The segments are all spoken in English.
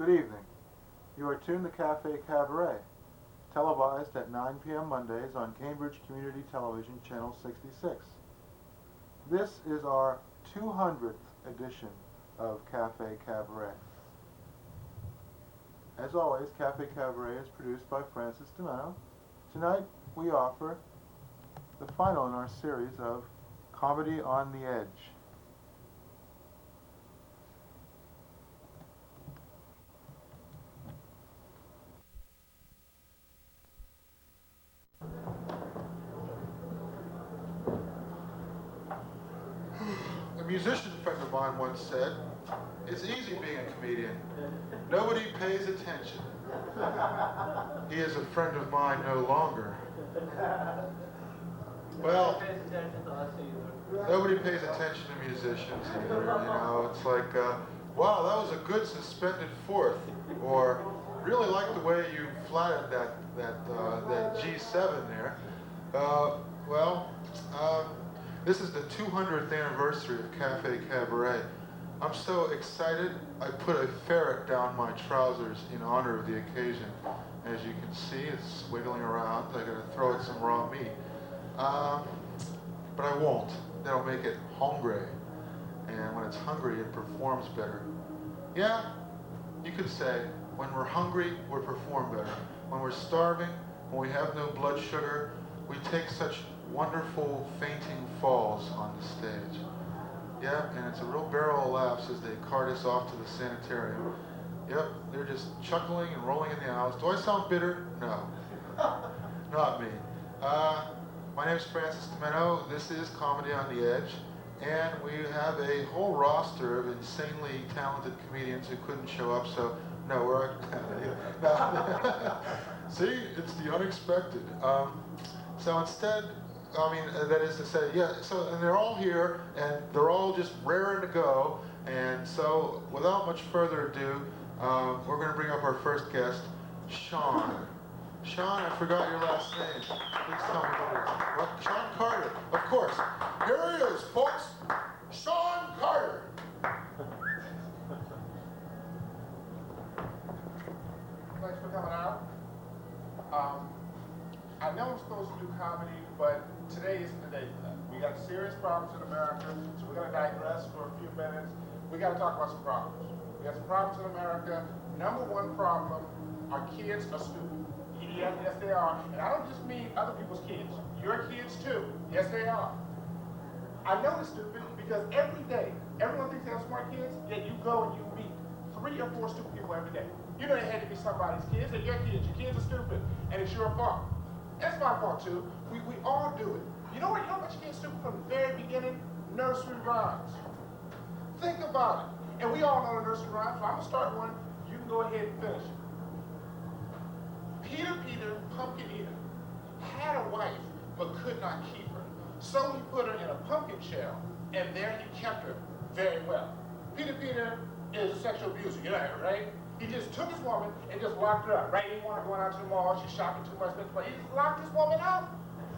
Good evening. You are tuned to Cafe Cabaret, televised at 9 p.m. Mondays on Cambridge Community Television Channel 66. This is our 200th edition of Cafe Cabaret. As always, Cafe Cabaret is produced by Francis DiMenno. Tonight, we offer the final in our series of Comedy on the Edge. A musician friend of mine once said, "It's easy being a comedian. Nobody pays attention." He is a friend of mine no longer. Well, nobody pays attention to musicians either, you know. It's like, wow, that was a good suspended fourth, or really like the way you flatted that G7 there. This is the 200th anniversary of Cafe Cabaret. I'm so excited, I put a ferret down my trousers in honor of the occasion. As you can see, it's wiggling around. I gotta throw it some raw meat. But I won't. That'll make it hungry. And when it's hungry, it performs better. Yeah, you could say, when we're hungry, we perform better. When we're starving, when we have no blood sugar, we take such wonderful fainting falls on the stage. Yeah, and it's a real barrel of laughs as they cart us off to the sanitarium. Yep, they're just chuckling and rolling in the aisles. Do I sound bitter? No. Not me. My name is Francis DiMenno. This is Comedy on the Edge. And we have a whole roster of insanely talented comedians who couldn't show up, so no, we're... See, it's the unexpected. So instead, that is to say, yeah, and they're all here, and they're all just raring to go, and so, without much further ado, we're going to bring up our first guest, Sean. Sean, I forgot your last name. Please tell me what it is. What? Sean Carter, of course. Here he is, folks. Sean Carter. Thanks for coming out. I know I'm supposed to do comedy, but today isn't the day for that. We got serious problems in America, so we're going to digress for a few minutes. We got to talk about some problems. We got some problems in America. Number one problem, our kids are stupid. Yes, they are. And I don't just mean other people's kids. Your kids too. Yes, they are. I know it's stupid because every day, everyone thinks they have smart kids, yet you go and you meet 3 or 4 stupid people every day. You know they had to be somebody's kids. They're your kids. Your kids are stupid. And it's your fault. That's my fault too. We all do it. You know what? You know what you get stupid from the very beginning? Nursery rhymes. Think about it. And we all know the nursery rhymes, so I'm going to start one. You can go ahead and finish it. Peter, pumpkin eater, had a wife, but could not keep her. So he put her in a pumpkin shell, and there he kept her very well. Peter is a sexual abuser, you know that, right? He just took his woman and just locked her up, right? He wanted her going out to the mall, she's shopping too much, but he just locked his woman up.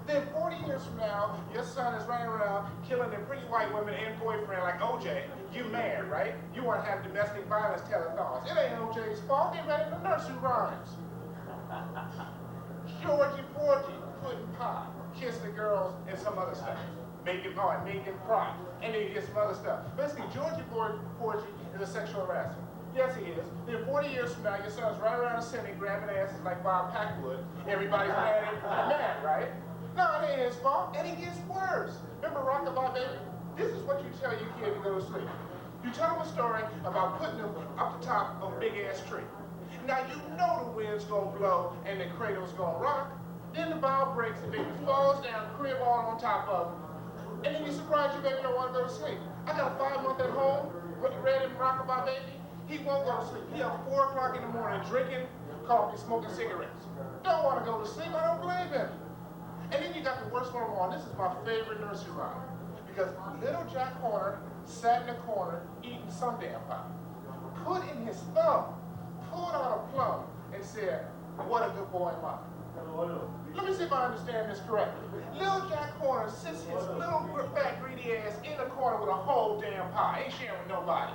Then 40 years from now, your son is running around killing the pretty white women and boyfriend like OJ. You mad, right? You want to have domestic violence telethons. It ain't OJ's fault, they ready for nursery rhymes. Georgie Porgy, putting pie, kissing the girls, and some other stuff. Make them cry, and then you get some other stuff. Basically, Georgie Porgy is a sexual harasser. Yes, he is. Then 40 years from now, your son's right around the city grabbing asses like Bob Packwood. Everybody's mad, right? No, it ain't his fault, and it gets worse. Remember Rockabye Baby? This is what you tell your kid to go to sleep. You tell him a story about putting him up the top of a big-ass tree. Now you know the wind's gonna blow and the cradle's gonna rock. Then the bow breaks and baby falls down, crib all on top of him. And then you're surprised your baby don't want to go to sleep. I got a 5-month at home, ready to rock about baby. He won't go to sleep. He up 4 o'clock in the morning drinking coffee, smoking cigarettes. Don't want to go to sleep, I don't blame him. And then you got the worst one of all. This is my favorite nursery rhyme. Because little Jack Horner sat in the corner eating some damn pie. Put in his thumb, pulled out a plum, and said, "What a good boy am I." Let me see if I understand this correctly. Little Jack Horner sits his little fat greedy ass in the corner with a whole damn pie. Ain't sharing with nobody.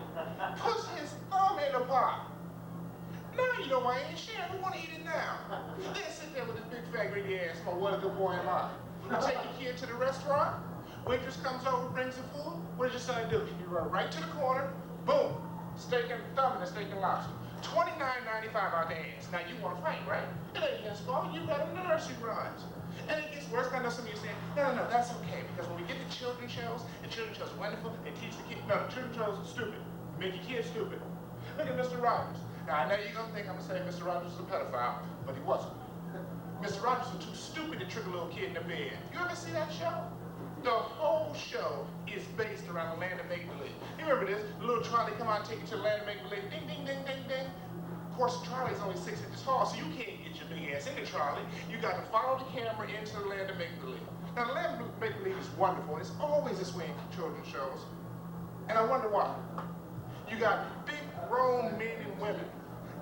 Puts his thumb in the pie. Now you know I ain't sharing. We want to eat it now. Then sit there with this big fat greedy ass, oh, what a good boy am I. You take your kid to the restaurant, waitress comes over, brings the food, what does your son do? You run right to the corner, boom, steak and thumb and a steak and lobster. $29.95 out the ass. Now you want to fight, right? It ain't his fault. You got a nursery rhymes. And it gets worse. I know some of you saying, no, that's okay. Because when we get to children's shows, and children's shows are wonderful, they teach the kids. No, children's shows are stupid. Make your kids stupid. Look at Mr. Rogers. Now, I know you're going to think I'm going to say Mr. Rogers was a pedophile, but he wasn't. Mr. Rogers was too stupid to trick a little kid in the bed. You ever see that show? The whole show is based around the land of make-believe. You remember this? The little Charlie come out and take you to the land of make-believe. Ding, ding, ding, ding, ding. Of course, Charlie's only 6 inches tall, so you can't get your big ass into Charlie. You got to follow the camera into the land of make-believe. Now, the land of make-believe is wonderful, and it's always this way in children's shows. And I wonder why. You got big, grown men and women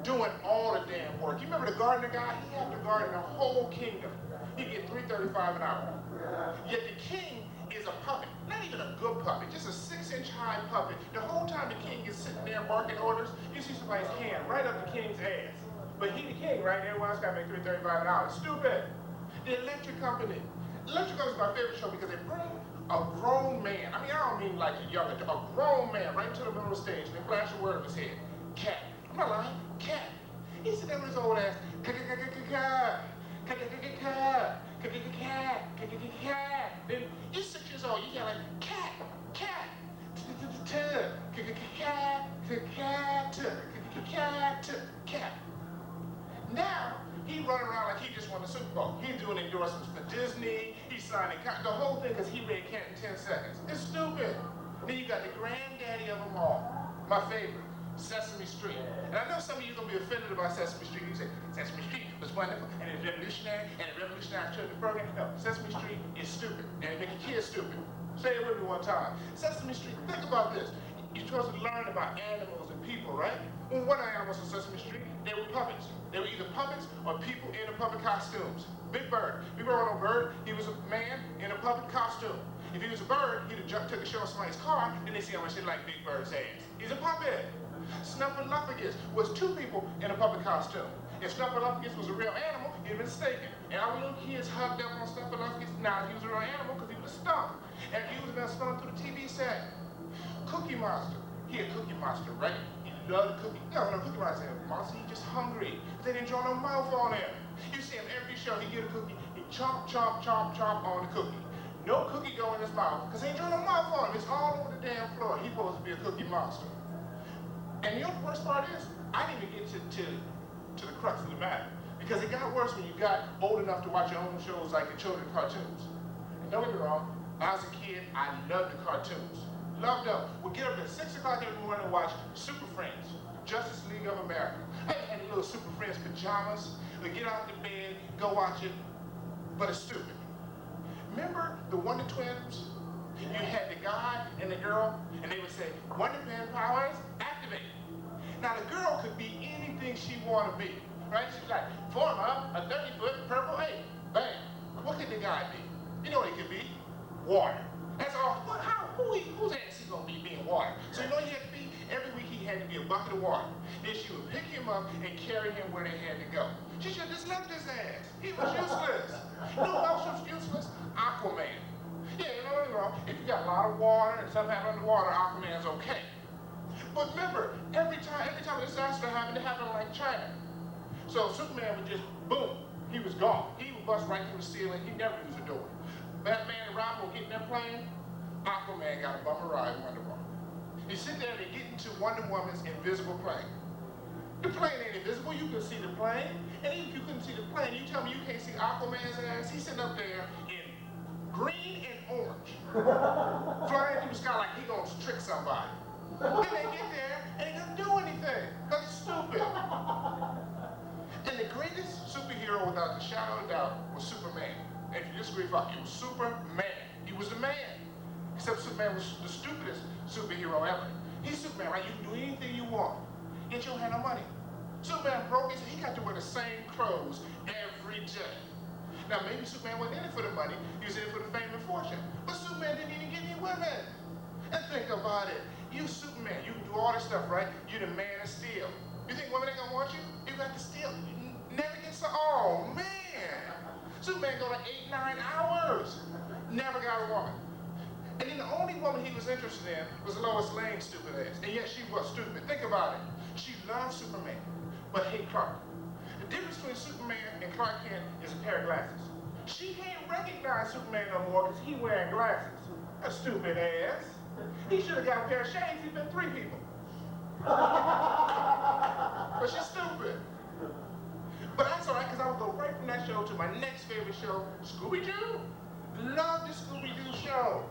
doing all the damn work. You remember the gardener guy? He had to garden a whole kingdom. He get $3.35 an hour. Yet the king is a puppet. Not even a good puppet, just a 6-inch high puppet. The whole time the king is sitting there barking orders, you see somebody's hand right up the king's ass. But he the king, right? Everyone else got to make $3.35 an hour. Stupid. The electric company. Electric Company is my favorite show because they bring a grown man. I mean, I don't mean like a young adult, a grown man right into the middle of the stage and they flash a word of his head. Cat. I'm not lying. Cat. He sit there with his old ass. Then you're 6 years old. You got like cat, cat, cat. Now he running around like he just won the Super Bowl. He's doing endorsements for Disney. He's signing the whole thing because he read cat in 10 seconds. It's stupid. Then you got the granddaddy of them all, my favorite. Sesame Street. And I know some of you are going to be offended about Sesame Street. You say, Sesame Street was wonderful, and it's revolutionary, and it revolutionized children's program. No, Sesame Street is stupid, and it makes your kids stupid. Say it with me one time. Sesame Street, think about this. You're supposed to learn about animals and people, right? Well, what are animals on Sesame Street? They were puppets. They were either puppets or people in a puppet costumes. Big Bird. Big Bird wasn't no bird. He was a man in a puppet costume. If he was a bird, he'd have took a shot of somebody's car, and they see how much they like Big Bird's ass. He's a puppet. Snuffleupagus was 2 people in a puppet costume. If Snuffleupagus was a real animal, he'd been mistaken. And our little kids hugged up on Snuffleupagus. Now he was a real animal because he was stumped. And he was been stumped through the TV set. Cookie Monster. He a Cookie Monster, right? He loved cookie. No, Cookie Monster ain't a monster. He just hungry. They didn't draw no mouth on him. You see him every show. He get a cookie. He chomp, chomp, chomp, chomp on the cookie. No cookie go in his mouth because he ain't draw no mouth on him. It's all over the damn floor. He's supposed to be a Cookie Monster. And you know the worst part is, I didn't even get to the crux of the matter. Because it got worse when you got old enough to watch your own shows like the children's cartoons. And don't get me wrong, when I was a kid, I loved the cartoons. Loved them. We'd get up at 6 o'clock every morning and watch Super Friends, Justice League of America. I had the little Super Friends pajamas. We'd get out of the bed, go watch it, but it's stupid. Remember the Wonder Twins? You had the guy and the girl, and they would say, Wonder Twin powers, activate. Now the girl could be anything she want to be, right? She's like, form up a 30-foot purple ape. Bam. What could the guy be? You know what he could be? Water. That's all. Whose ass is going to be being water? So you know he had to be? Every week he had to be a bucket of water. Then she would pick him up and carry him where they had to go. She should have just left his ass. He was useless. You know who else was useless? Aquaman. Yeah, you know what's wrong. If you got a lot of water and something happened underwater, Aquaman's okay. But remember, every time a disaster happened, it happened like China. So Superman would just, boom, he was gone. He would bust right through the ceiling. He never used a door. Batman and Robin would get in that plane. Aquaman got a bumper ride in Wonder Woman. You sit there and they get into Wonder Woman's invisible plane. The plane ain't invisible. You can see the plane. And even if you couldn't see the plane, you tell me you can't see Aquaman's ass. He's sitting up there in green and orange, flying through the sky like he gonna trick somebody. Then they get there and he doesn't do anything because it's stupid. And the greatest superhero without the shadow of a doubt was Superman. And if you disagree, fuck you. It was Superman. He was the man. Except Superman was the stupidest superhero ever. He's Superman, right? You can do anything you want. Yet you don't have no money. Superman broke it, so he got to wear the same clothes every day. Now, maybe Superman wasn't in it for the money, he was in it for the fame and fortune. But Superman didn't even get any women. And think about it. You Superman, you can do all this stuff, right? You the man of steel. You think women ain't gonna want you? You got to steal. Never gets to, oh man. Superman go to 8, 9 hours. Never got a woman. And then the only woman he was interested in was Lois Lane's stupid ass. And yet she was stupid. Think about it. She loved Superman, but hate Clark. The difference between Superman and Clark Kent is a pair of glasses. She can't recognize Superman no more because he wearing glasses. A stupid ass. He should have got a pair of shades. He's been 3 people. But she's stupid. But that's all right, because I would go right from that show to my next favorite show, Scooby-Doo. Love the Scooby-Doo show.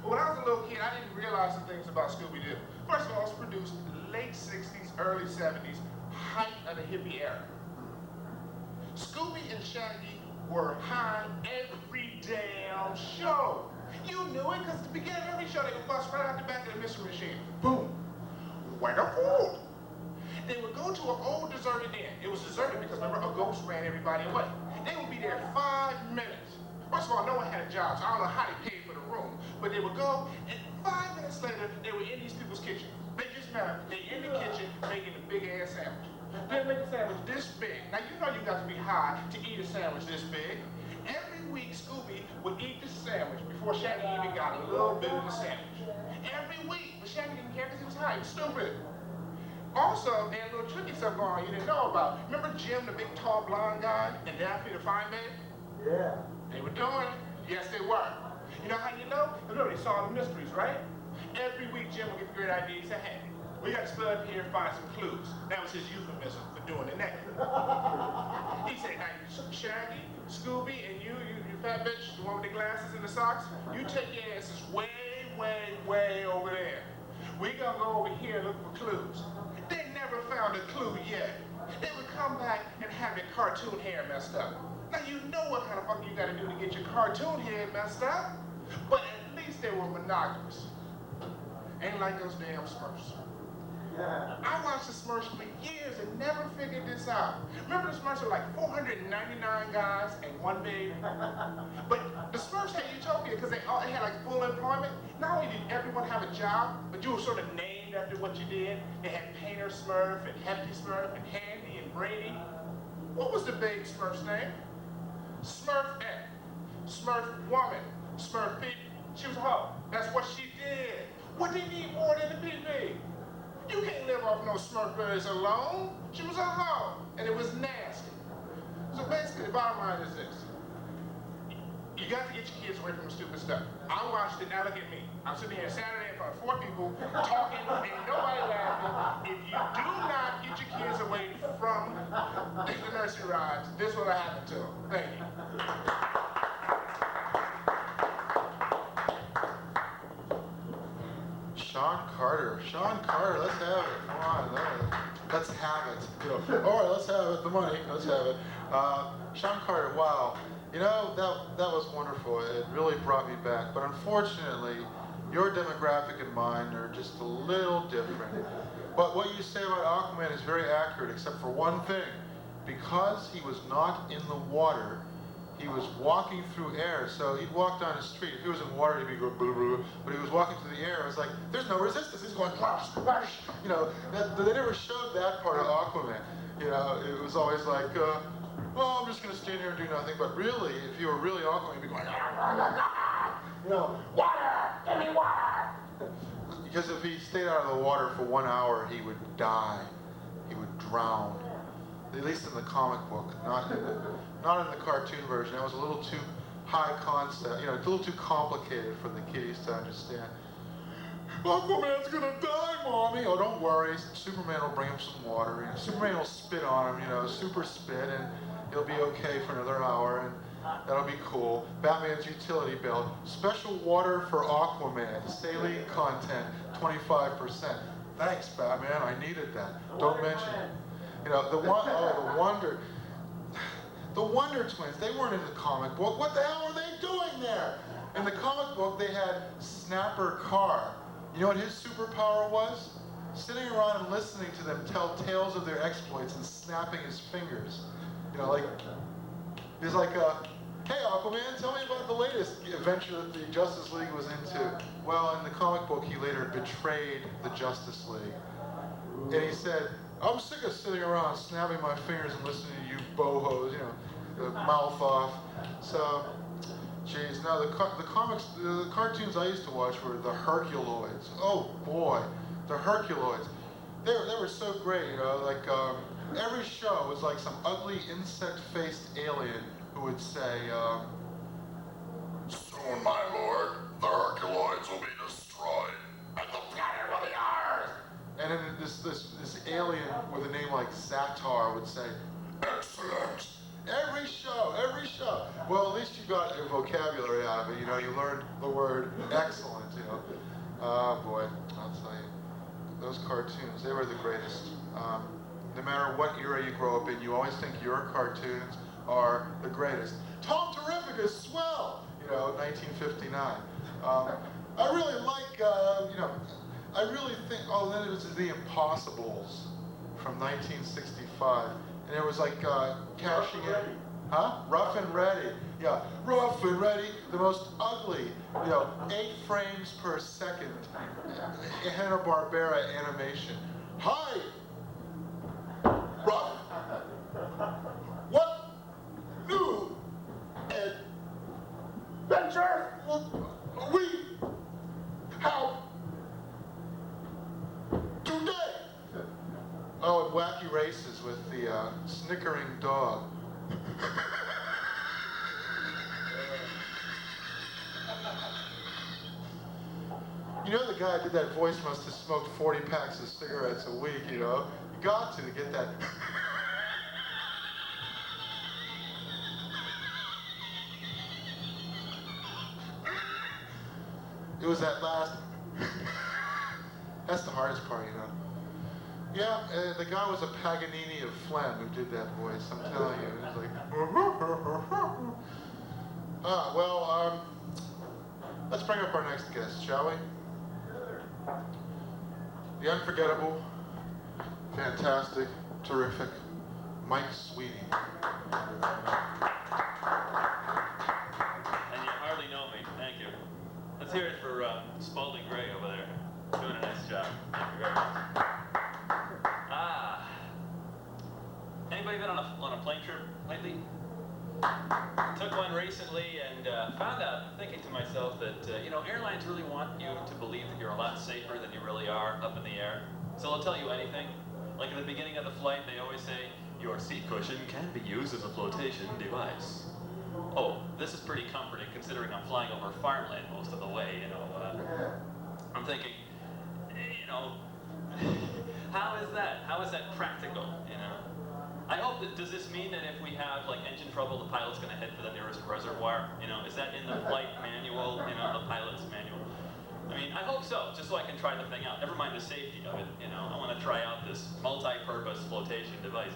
But when I was a little kid, I didn't realize some things about Scooby-Doo. First of all, it was produced late 60s, early 70s, height of the hippie era. Scooby and Shaggy were high every damn show. You knew it, because at the beginning of every show, they would bust right out the back of the mystery machine. Boom. Wonderful. They would go to an old deserted inn. It was deserted because, remember, a ghost ran everybody away. They would be there 5 minutes. First of all, no one had a job, so I don't know how they paid for the room. But they would go, and 5 minutes later, they were in these people's kitchen. They just matter. They in the kitchen making a big-ass sandwich. They make a sandwich this big. Now, you know you got to be high to eat a sandwich this big. Every week, Scooby would eat the sandwich before Shaggy even got a little bit of the sandwich. Every week, but Shaggy didn't care because he was high. He was stupid. Also, they had a little tricky stuff going on you didn't know about. Remember Jim, the big, tall, blonde guy, and Daffy, the fine man? Yeah. They were doing it. Yes, they were. You know how you know? Remember, they solved the mysteries, right? Every week, Jim would get the great idea. He said, hey, we got to split up here and find some clues. That was his euphemism for doing the next. He said, now, Shaggy, Scooby, and you fat bitch, the one with the glasses and the socks, you take your asses way, way, way over there. We gonna go over here and look for clues. They never found a clue yet. They would come back and have their cartoon hair messed up. Now you know what kind of fucking you gotta do to get your cartoon hair messed up, but at least they were monogamous. Ain't like those damn Smurfs. Yeah. I watched the Smurfs for years and never figured this out. Remember the Smurfs were like 499 guys and 1 baby? But the Smurfs had utopia because they had like full employment. Not only did everyone have a job, but you were sort of named after what you did. They had Painter Smurf and Hefty Smurf and Handy and Brady. What was the baby Smurf's name? Smurfette. Smurf woman. Smurf peep. She was a hoe. That's what she did. What did he need more than the pee-pee? You can't live off no Smurfberries alone. She was a hoe, and it was nasty. So basically, the bottom line is this. You got to get your kids away from the stupid stuff. I watched it, now look at me. I'm sitting here Saturday in front of 4 people, talking, ain't nobody laughing. If you do not get your kids away from the nursery rhymes, this will happen to them. Thank you. Sean Carter, let's have it. Come on, let's have it. You know, all right, let's have it. The money, let's have it. Sean Carter, wow. You know, that was wonderful. It really brought me back. But unfortunately, your demographic and mine are just a little different. But what you say about Aquaman is very accurate, except for one thing. Because he was not in the water, he was walking through air. So he'd walk down the street. If he was in water, he'd be going blah, blah, blah. But he was walking through the air. It was like, there's no resistance. He's going splash, splash. You know, they never showed that part of Aquaman. You know, it was always like, well, I'm just going to stand here and do nothing. But really, if you were really Aquaman, you'd be going, you know, water, give me water. Because if he stayed out of the water for 1 hour, he would die. He would drown. At least in the comic book, not in the cartoon version. That was a little too high concept. You know, it's a little too complicated for the kiddies to understand. Aquaman's gonna die, Mommy. Oh, don't worry. Superman will bring him some water. And Superman will spit on him, you know, super spit, and he'll be okay for another hour, and that'll be cool. Batman's utility belt. Special water for Aquaman. Saline content, 25%. Thanks, Batman. I needed that. Don't mention it. You know, the Wonder Twins, they weren't in the comic book. What the hell were they doing there? In the comic book, they had Snapper Carr. You know what his superpower was? Sitting around and listening to them tell tales of their exploits and snapping his fingers. You know, like, there's like a, Hey Aquaman, tell me about the latest adventure that the Justice League was into. Well, in the comic book, he later betrayed the Justice League. And he said, I'm sick of sitting around snapping my fingers and listening to you bohos, you know, the mouth off. So, geez, now the cartoons I used to watch were the Herculoids. Oh boy, the Herculoids. They were so great, you know, like every show was like some ugly insect-faced alien who would say, soon, my lord, the Herculoids will be destroyed, and the planet will be ours. And then this alien with a name like Zatar would say, excellent. Every show. Well, at least you got a vocabulary out of it. You know, you learned the word excellent, you know. Oh boy, I'll tell you. Those cartoons, they were the greatest. No matter what era you grow up in, you always think your cartoons are the greatest. Tom Terrific is swell, you know, 1959. I really like, you know, I really think, oh, then it was The Impossibles from 1965. And it was like cashing in, huh? Rough and Ready. Yeah, Rough and Ready, the most ugly, you know, 8 frames per second, Hanna-Barbera animation. Hi, Rough. What new adventure we have today? Oh, and Wacky Races with the snickering dog. You know the guy who did that voice must have smoked 40 packs of cigarettes a week, you know? You got to get that. It was that last. That's the hardest part, you know? Yeah, the guy was a Paganini of phlegm who did that voice, I'm telling you. It was like... well, let's bring up our next guest, shall we? The unforgettable, fantastic, terrific, Mike Sweeney. And you hardly know me, thank you. Let's hear it for Spalding Gray over there. Doing a nice job. Thank you very much. Anybody been on a plane trip lately? Took one recently and found out, thinking to myself that, you know, airlines really want you to believe that you're a lot safer than you really are up in the air. So they'll tell you anything. Like at the beginning of the flight, they always say, your seat cushion can be used as a flotation device. Oh, this is pretty comforting considering I'm flying over farmland most of the way, you know. I'm thinking, you know, how is that? How is that practical, you know? I hope that, does this mean that if we have like engine trouble, the pilot's gonna head for the nearest reservoir? You know, is that in the flight manual, you know, the pilot's manual? I mean, I hope so, just so I can try the thing out. Never mind the safety of it, you know. I wanna try out this multi-purpose flotation device.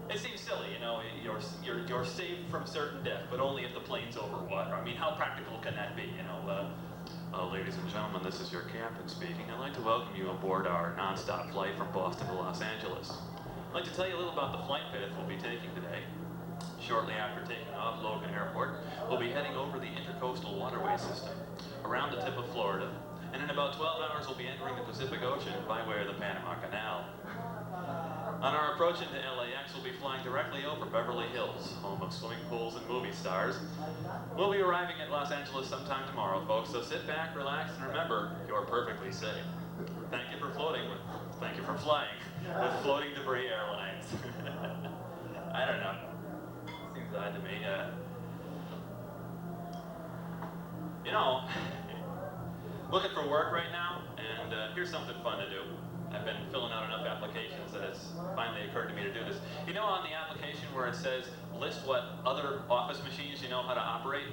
It seems silly, you know, you're saved from certain death, but only if the plane's over water. I mean, how practical can that be, you know? Ladies and gentlemen, this is your captain speaking. I'd like to welcome you aboard our non-stop flight from Boston to Los Angeles. I'd like to tell you a little about the flight path we'll be taking today. Shortly after taking off Logan Airport, we'll be heading over the Intercoastal Waterway System, around the tip of Florida, and in about 12 hours we'll be entering the Pacific Ocean by way of the Panama Canal. On our approach into LAX, we'll be flying directly over Beverly Hills, home of swimming pools and movie stars. We'll be arriving at Los Angeles sometime tomorrow, folks, so sit back, relax, and remember, you're perfectly safe. Thank you for flying with Floating Debris Airlines. I don't know. Seems odd to me. You know, looking for work right now, and here's something fun to do. I've been filling out enough applications that it's finally occurred to me to do this. You know on the application where it says, list what other office machines you know how to operate?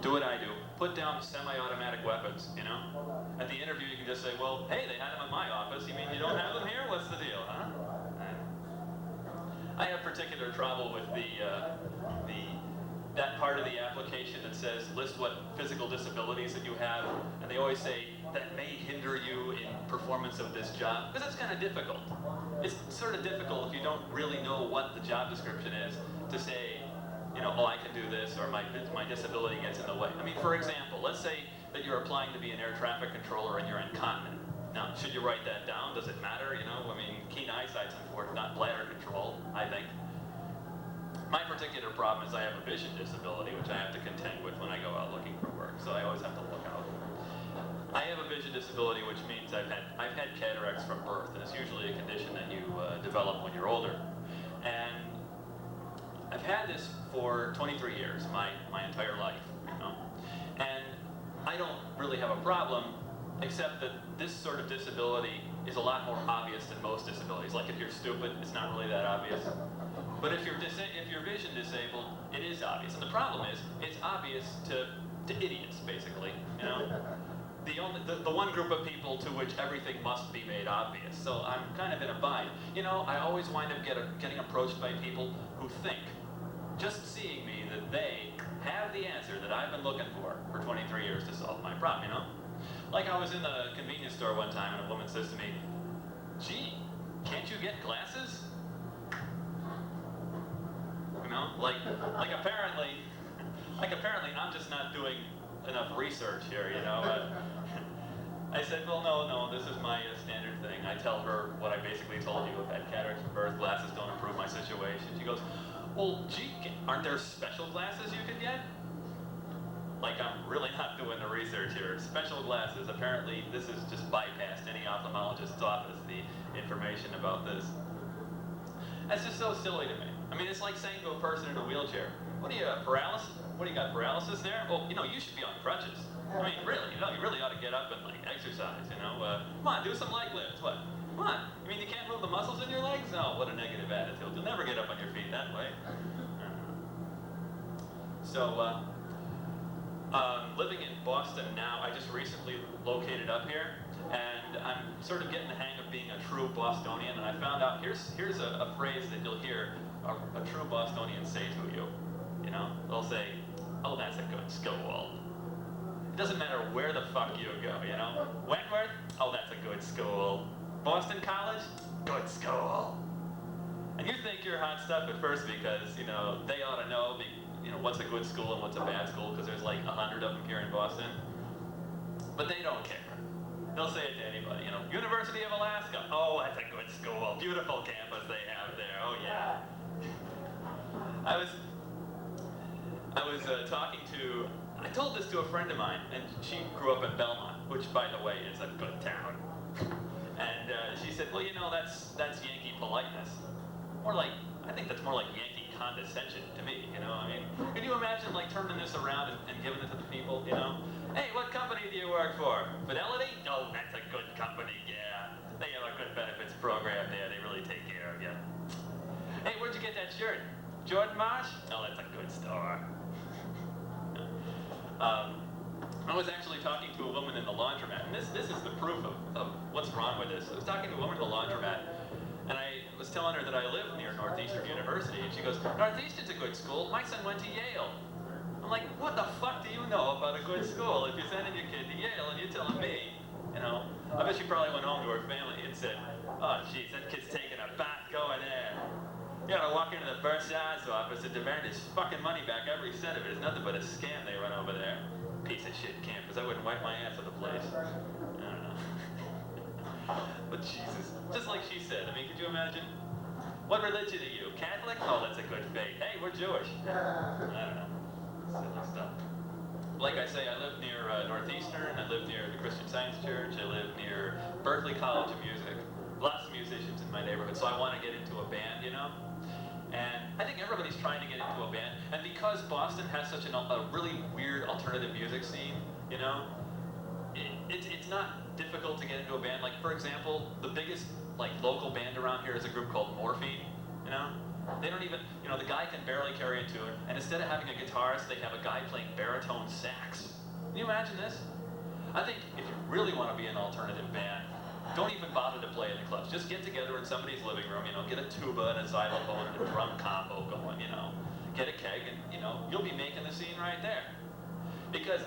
Do what I do. Put down semi-automatic weapons, you know? At the interview you can just say, well, hey, they had them in my office. You mean you don't have them here? What's the deal, huh? I have particular trouble with that part of the application that says list what physical disabilities that you have, and they always say that may hinder you in performance of this job, because it's kind of difficult. It's sort of difficult if you don't really know what the job description is to say oh, I can do this, or my disability gets in the way. I mean, for example, let's say that you're applying to be an air traffic controller and you're incontinent. Now, should you write that down? Does it matter? I mean, keen eyesight's important, not bladder control, I think. My particular problem is I have a vision disability, which I have to contend with when I go out looking for work, so I always have to look out. I have a vision disability, which means I've had cataracts from birth, and it's usually a condition that you develop when you're older. And I've had this for 23 years, my entire life, And I don't really have a problem, except that this sort of disability is a lot more obvious than most disabilities. Like if you're stupid, it's not really that obvious. But if you're vision disabled, it is obvious. And the problem is, it's obvious to idiots, basically, The one group of people to which everything must be made obvious. So I'm kind of in a bind. I always wind up getting approached by people who think, just seeing me, that they have the answer that I've been looking for 23 years to solve my problem, Like I was in the convenience store one time and a woman says to me, "Gee, can't you get glasses?" Apparently I'm just not doing enough research here, I said, well, no, this is my standard thing. I tell her what I basically told you. I've had cataracts from birth, glasses don't improve my situation. She goes, well, gee, aren't there special glasses you could get? Like I'm really not doing the research here. Special glasses, apparently this is just bypassed any ophthalmologist's office, the information about this. That's just so silly to me. I mean, it's like saying to a person in a wheelchair, what do you got, paralysis? What do you got, paralysis there? Well, you should be on crutches. I mean, really, you really ought to get up and exercise, Come on, do some leg lifts, what? Come on, I mean, you can't move the muscles in your legs? Oh, what a negative attitude. You'll never get up on your feet that way. So, living in Boston now, I just recently located up here, and I'm sort of getting the hang of being a true Bostonian, and I found out, here's a phrase that you'll hear a true Bostonian say to you. They'll say, oh, that's a good school. It doesn't matter where the fuck you go, Wentworth, oh, that's a good school. Boston College, good school. And you think you're hot stuff at first because, they ought to know, what's a good school and what's a bad school, because there's like 100 of them here in Boston. But they don't care. They'll say it to anybody, University of Alaska, oh, that's a good school. Beautiful campus they have there, oh yeah. I was I told this to a friend of mine, and she grew up in Belmont, which, by the way, is a good town. And she said, well, that's Yankee politeness. I think that's more like Yankee condescension to me, I mean, can you imagine, turning this around and giving it to the people, Hey, what company do you work for? Fidelity? Oh, that's a good company, yeah. They have a good benefits program there, they really take care of you. Hey, where'd you get that shirt? Jordan Marsh? Oh, that's a good store. I was actually talking to a woman in the laundromat, and this is the proof of what's wrong with this. I was talking to a woman in the laundromat, and I was telling her that I live near Northeastern University, and she goes, Northeastern's a good school. My son went to Yale. I'm like, what the fuck do you know about a good school if you're sending your kid to Yale and you're telling me, I bet she probably went home to her family and said, oh, jeez, that kid's taking a bath going there. You gotta walk into the Burnshire's office and demand his fucking money back, every cent of it. It's nothing but a scam they run over there. Piece of shit campus. I wouldn't wipe my ass with the place. I don't know. But Jesus, just like she said, I mean, could you imagine? What religion are you? Catholic? Oh, that's a good faith. Hey, we're Jewish. I don't know. Silly stuff. Like I say, I live near Northeastern. I live near the Christian Science Church. I live near Berkeley College of Music. Lots of musicians in my neighborhood, so I want to get into a band, And I think everybody's trying to get into a band. And because Boston has such a really weird alternative music scene, it's not difficult to get into a band. Like, for example, the biggest local band around here is a group called Morphine, They don't even, the guy can barely carry a tune, and instead of having a guitarist, they have a guy playing baritone sax. Can you imagine this? I think if you really want to be an alternative band, don't even bother to play in the clubs. Just get together in somebody's living room, get a tuba and a xylophone and a drum combo going, Get a keg and, you'll be making the scene right there. Because,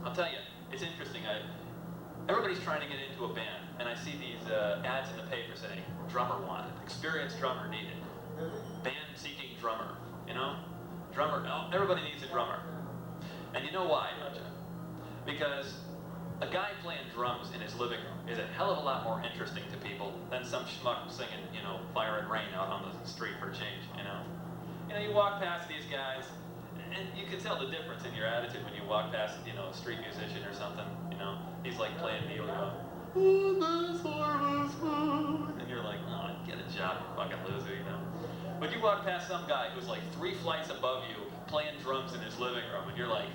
I'll tell you, it's interesting. Everybody's trying to get into a band, and I see these ads in the paper saying, drummer wanted, experienced drummer needed, band seeking drummer, Drummer, oh, everybody needs a drummer. And you know why, don't you? Because a guy playing drums in his living room is a hell of a lot more interesting to people than some schmuck singing, you know, Fire and Rain out on the street for change, you know? You know, you walk past these guys, and you can tell the difference in your attitude when you walk past, you know, a street musician or something, you know? He's like playing Neil Young. And you're like, oh, get a job, you fucking loser, you know? But you walk past some guy who's like 3 flights above you, playing drums in his living room, and you're like,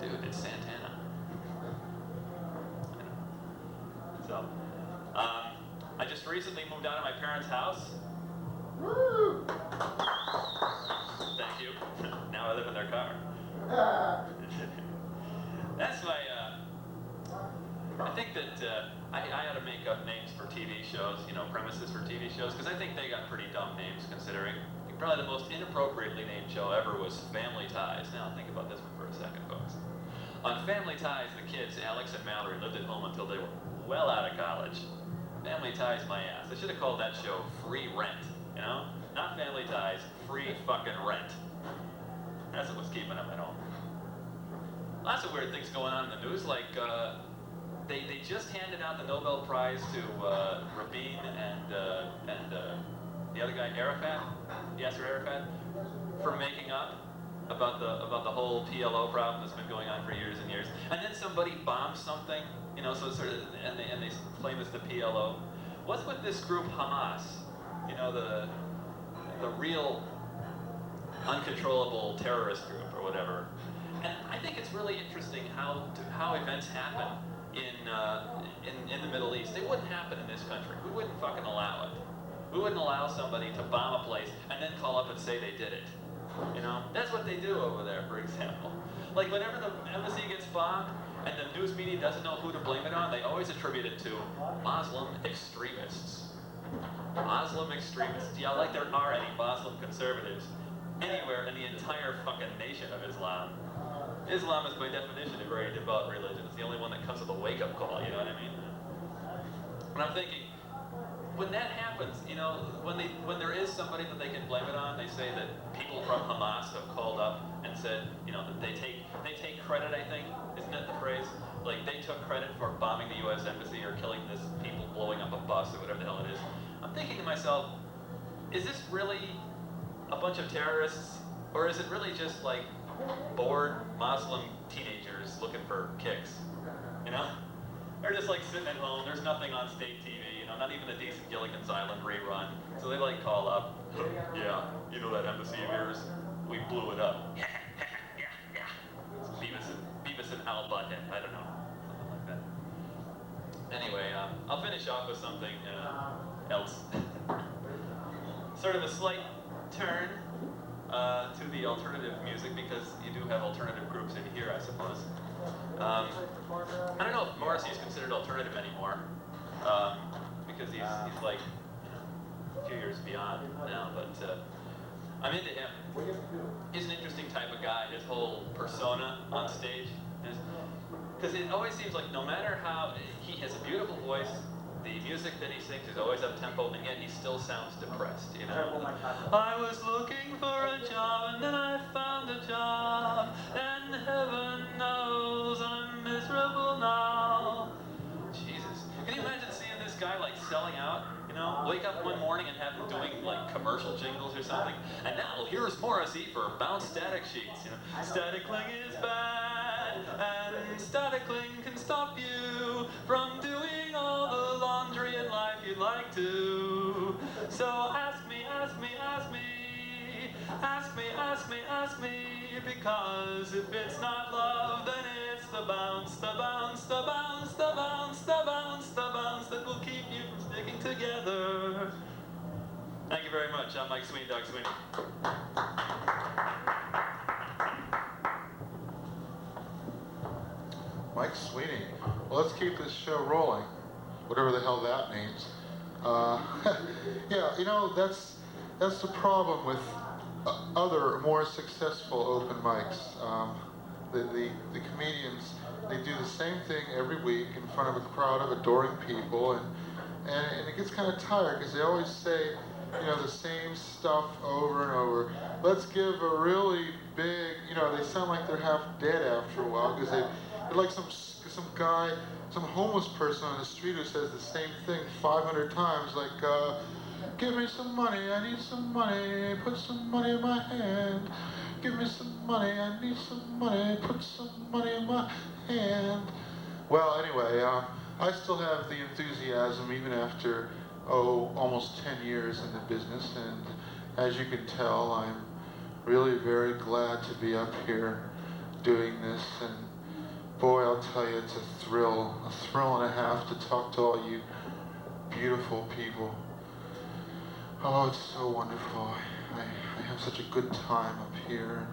dude, it's Santana. So, I just recently moved out of my parents' house. Woo! Thank you. Now I live in their car. That's my, I think that I ought to make up names for TV shows, you know, premises for TV shows, because I think they got pretty dumb names considering. I think probably the most inappropriately named show ever was Family Ties. Now think about this one for a second, folks. On Family Ties, the kids, Alex and Mallory, lived at home until they were well out of college. Family Ties my ass. They should have called that show Free Rent, you know? Not Family Ties, Free fucking Rent. That's what was keeping them at home. Lots of weird things going on in the news, like they just handed out the Nobel Prize to Rabin and the other guy, Arafat, Yasser Arafat, for making up about the whole PLO problem that's been going on for years and years. And then somebody bombs something, you know, so sort of, and they claim it's the PLO. What's with this group Hamas? You know, the real uncontrollable terrorist group or whatever. And I think it's really interesting how events happen in the Middle East. They wouldn't happen in this country. We wouldn't fucking allow it. We wouldn't allow somebody to bomb a place and then call up and say they did it. You know, that's what they do over there, for example. Like whenever the embassy gets bombed and the news media doesn't know who to blame it on, they always attribute it to Muslim extremists. Muslim extremists. Yeah, like there are any Muslim conservatives anywhere in the entire fucking nation of Islam. Islam is by definition a very devout religion. It's the only one that comes with a wake-up call, you know what I mean? And I'm thinking, when that happens, you know, when there is somebody that they can blame it on, they say that people from Hamas have called up and said, you know, that they take credit, I think, isn't that the phrase? Like they took credit for bombing the U.S. embassy or killing this people, blowing up a bus or whatever the hell it is. I'm thinking to myself, is this really a bunch of terrorists, or is it really just like bored Muslim teenagers looking for kicks? You know? They're just like sitting at home, there's nothing on state TV, you know, not even a decent Gilligan's Island rerun. So they like call up, yeah, you know that embassy of yours? We blew it up. Yeah. Beavis and Al Butthead, I don't know, something like that. Anyway, I'll finish off with something else. Sort of a slight turn to the alternative music, because you do have alternative groups in here, I suppose. I don't know if Morrissey is considered alternative anymore, because he's like, you know, a few years beyond now, but I'm into him. He's an interesting type of guy, his whole persona on stage. Because it always seems like no matter how, he has a beautiful voice, the music that he sings is always up-tempo, and yet he still sounds depressed, you know? I was looking for a job, and then I found a job, and heaven knows I'm miserable now. Jesus. Can you imagine seeing this guy, like, selling out? You know, wake up one morning and have him doing, like, commercial jingles or something, and now here's Morrissey for Bounce Static Sheets, you know? Staticling is bad, and staticling can stop you from doing all the laundry in life you'd like to. So ask me, ask me, ask me, ask me, ask me, ask me, because if it's not love, then it's the bounce, the bounce, the bounce, the bounce, the bounce, the bounce that will keep you from sticking together. Thank you very much. I'm Mike Sweeney, Doug Sweeney. Mike Sweeney. Well, let's keep this show rolling, whatever the hell that means. Yeah, you know, that's the problem with other more successful open mics. The comedians, they do the same thing every week in front of a crowd of adoring people, and it gets kind of tired because they always say, you know, the same stuff over and over. Let's give a really big, you know, they sound like they're half dead after a while because they're like some guy, some homeless person on the street who says the same thing 500 times, like, give me some money, I need some money, put some money in my hand. Give me some money, I need some money, put some money in my hand. Well, anyway, I still have the enthusiasm even after, almost 10 years in the business, and as you can tell, I'm really very glad to be up here doing this, and boy, I'll tell you, it's a thrill and a half to talk to all you beautiful people. Oh, it's so wonderful. I have such a good time up here.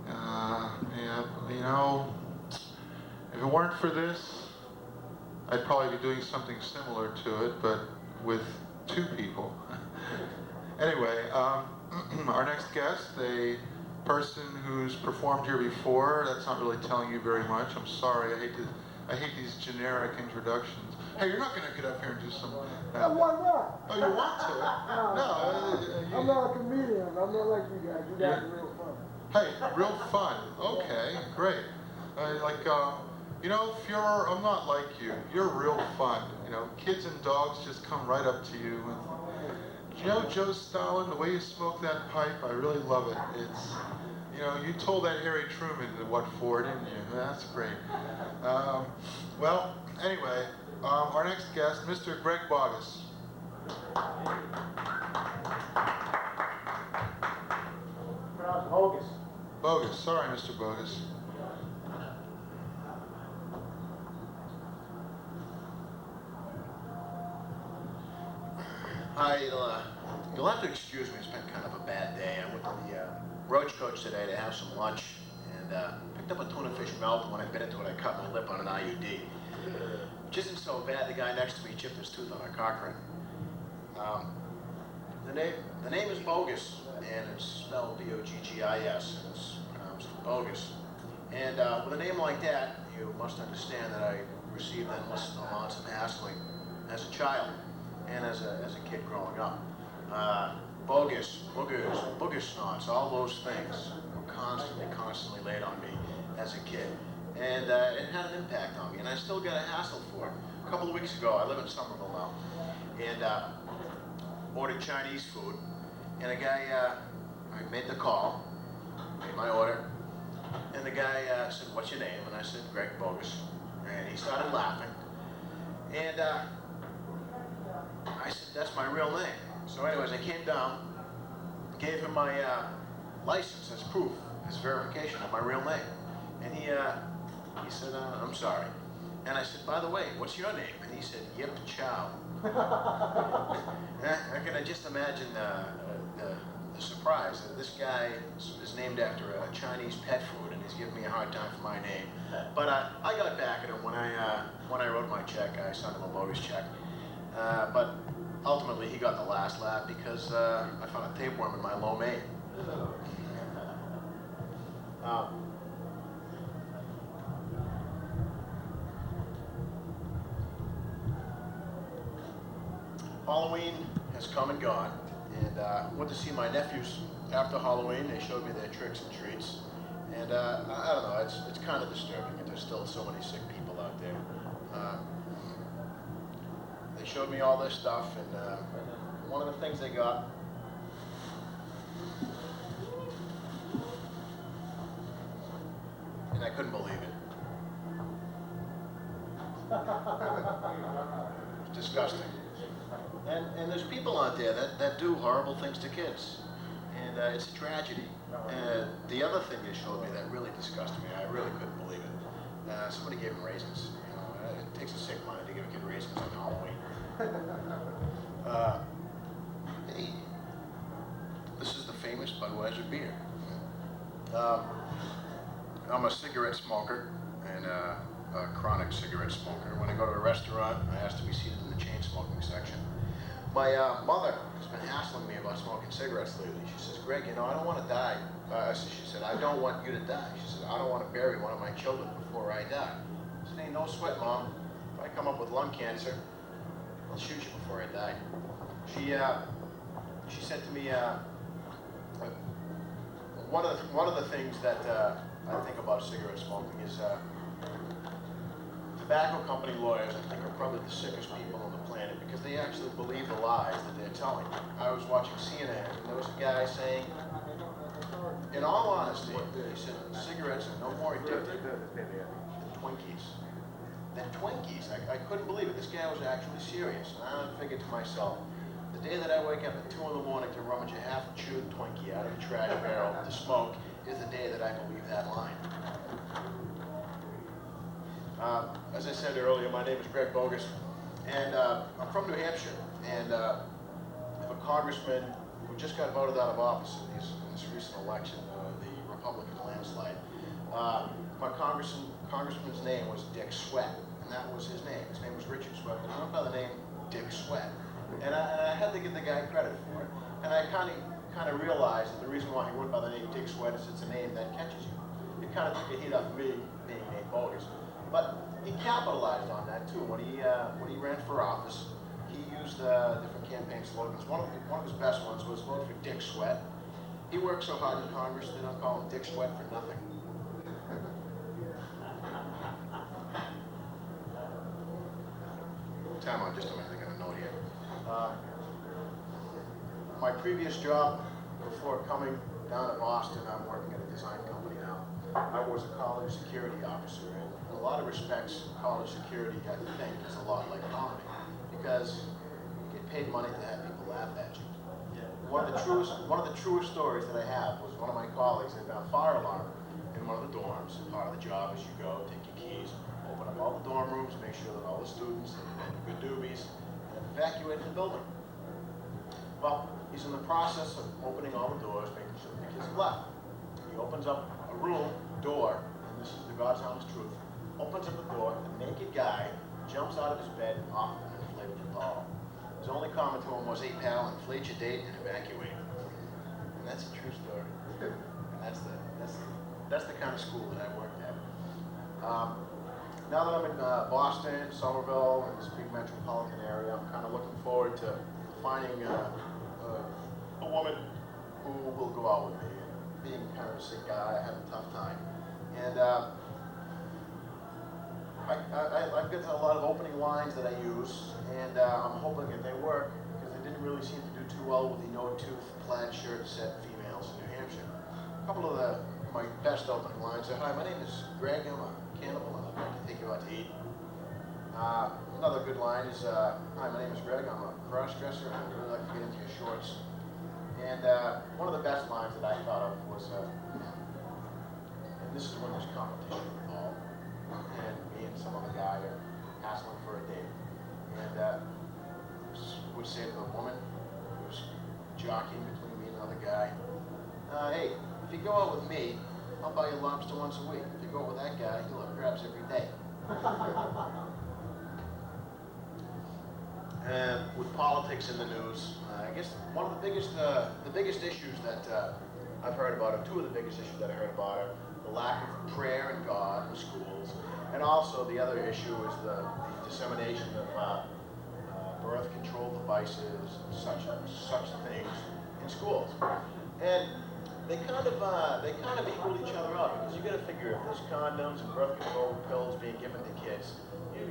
Yeah, you know, if it weren't for this, I'd probably be doing something similar to it, but with 2 people. Anyway, our next guest, a person who's performed here before. That's not really telling you very much. I'm sorry. I hate these generic introductions. Hey, you're not going to get up here and do some. Why not? Oh, you want to? No. I'm not a comedian. I'm not like you guys. You guys are real fun. Hey, real fun. Okay, great. You know, I'm not like you. You're real fun. You know, kids and dogs just come right up to you. And, you know, Joe Stalin, the way you smoke that pipe, I really love it. It's, you know, you told that Harry Truman what for, didn't you? That's great. Well, anyway, our next guest, Mr. Greg Boggis. Boggis. Boggis, sorry, Mr. Boggis. You'll have to excuse me, it's been kind of a bad day. I went to the Roach Coach today to have some lunch and picked up a tuna fish melt, and when I bit into it, I cut my lip on an IUD. Which isn't so bad. The guy next to me chipped his tooth on a cock ring. The name is Boggis, and it's spelled B-O-G-G-I-S, and it's pronounced Boggis. And with a name like that, you must understand that I received endless amounts of hassling as a child and as a kid growing up. Boggis, boogers, booger snots, all those things were constantly laid on me as a kid. And it had an impact on me, and I still get a hassle for it. A couple of weeks ago, I live in Somerville now, and ordered Chinese food, and a guy, I made the call, made my order, and the guy said, "What's your name?" And I said, "Greg Boggis," and he started laughing, and I said, "That's my real name." So anyways, I came down, gave him my license as proof, as verification of my real name, and he said, "I'm sorry." And I said, "By the way, what's your name?" And he said, "Yip Chow." I can just imagine the surprise. This guy is named after a Chinese pet food, and he's giving me a hard time for my name. But I got back at him when I wrote my check. I sent him a bogus check. But ultimately, he got the last laugh because I found a tapeworm in my lo mein. Halloween has come and gone, and went to see my nephews after Halloween. They showed me their tricks and treats, and I don't know, it's kind of disturbing that there's still so many sick people out there. They showed me all this stuff, and one of the things they got and I couldn't believe it. It's disgusting. And there's people out there that do horrible things to kids, and it's a tragedy. The other thing they showed me that really disgusted me, I really couldn't believe it. Somebody gave him raisins. You know, it takes a sick mind to give a kid raisins on Halloween. Hey, this is the famous Budweiser beer. I'm a cigarette smoker and a chronic cigarette smoker. When I go to a restaurant, I ask to be seated in the chain smoking section. My mother has been hassling me about smoking cigarettes lately. She says, "Greg, you know, I don't want to die." She said, "I don't want you to die." She said, "I don't want to bury one of my children before I die." I said, "Ain't no sweat, Mom. If I come up with lung cancer, died. She said to me, one of the things that I think about cigarette smoking is tobacco company lawyers, I think, are probably the sickest people on the planet because they actually believe the lies that they're telling. I was watching CNN, and there was a guy saying, in all honesty, he said, cigarettes are no more addictive than Twinkies. Than Twinkies. I couldn't believe it. This guy was actually serious. And I figured to myself, the day that I wake up at 2 in the morning to rummage a half-chewed Twinkie out of a trash barrel to smoke is the day that I believe that line. As I said earlier, my name is Greg Boggis, and I'm from New Hampshire, and I'm a congressman who just got voted out of office in this recent election, the Republican landslide. My congressman's name was Dick Sweat, and that was his name. His name was Richard Sweat, but he went by the name Dick Sweat. And I had to give the guy credit for it, and I kind of realized that the reason why he went by the name Dick Sweat is it's a name that catches you. It kind of took a heat off me being named Boggis. But he capitalized on that too. When he ran for office, he used different campaign slogans. One of his best ones was "Vote for Dick Sweat." He worked so hard in Congress, they don't call him Dick Sweat for nothing. Time on, just a minute. I got a note here. My previous job before coming down to Boston, I'm working at a design company now. I was a college security officer, and in a lot of respects, college security, I think, is a lot like comedy, because you get paid money to have people laugh at you. One of the truest stories that I have was one of my colleagues had found a fire alarm in one of the dorms. Part of the job is you go, take your keys, open up all the dorm rooms, make sure that all the students and good doobies, and evacuate the building. Well, he's in the process of opening all the doors, making sure the kids have left. He opens up a room door, and this is the God's honest truth, opens up the door, a naked guy jumps out of his bed and off an inflatable doll. His only comment to him was, "Hey pal, inflate your date and evacuate." And that's a true story. And that's the kind of school that I worked at. Now that I'm in Boston, Somerville, and this big metropolitan area, I'm kind of looking forward to finding a woman who will go out with me. And being kind of a sick guy, I have a tough time. And I've got a lot of opening lines that I use, and I'm hoping that they work, because they didn't really seem to do too well with the no-tooth plaid shirt set females in New Hampshire. A couple of my best opening lines are, "Hi, my name is Greg, I'm a cannibal, and I'd like to take you out to eat." Another good line is, "Hi, my name is Greg, I'm a cross-dresser, and I'd really like to get into your shorts." And one of the best lines that I thought of was, and this is when there's competition involved, and me and some other guy are hassling for a date, and would say to the woman who's jockeying between me and another guy, "Hey, if you go out with me, I'll buy you lobster once a week. If you go out with that guy, you'll have crabs every day." With politics in the news, I guess one of the biggest issues that I've heard about, or two of the biggest issues that I heard about, are the lack of prayer and God in schools, and also the other issue is the dissemination of birth control devices, such things in schools. And they kind of equal each other out, because you got to figure, if there's condoms and birth control pills being given to kids,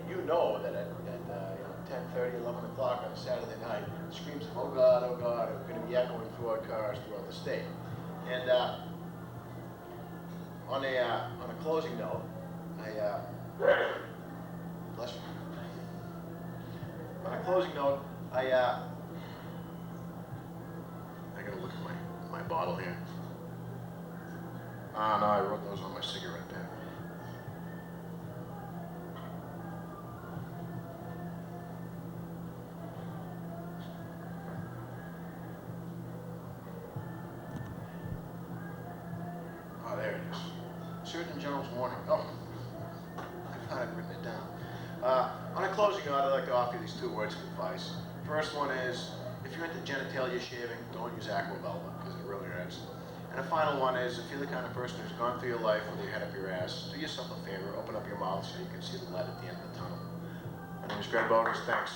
you know that at 10:30, 11 o'clock on a Saturday night, screams of "Oh God, are going to be echoing through our cars throughout the state." And on a closing note, bless you. On a closing note, I gotta look at my bottle here. No, I wrote those on my cigarette pen. Oh, there it is. Surgeon General's warning. Oh, I thought I'd written it down. On a closing note, I'd like to offer you these two words of advice. First one is, if you're into genitalia shaving, don't use Aquavella, because it really hurts. And the final one is, if you're the kind of person who's gone through your life with your head up your ass, do yourself a favor, open up your mouth so you can see the light at the end of the tunnel. My name is Greg Boggis. Thanks.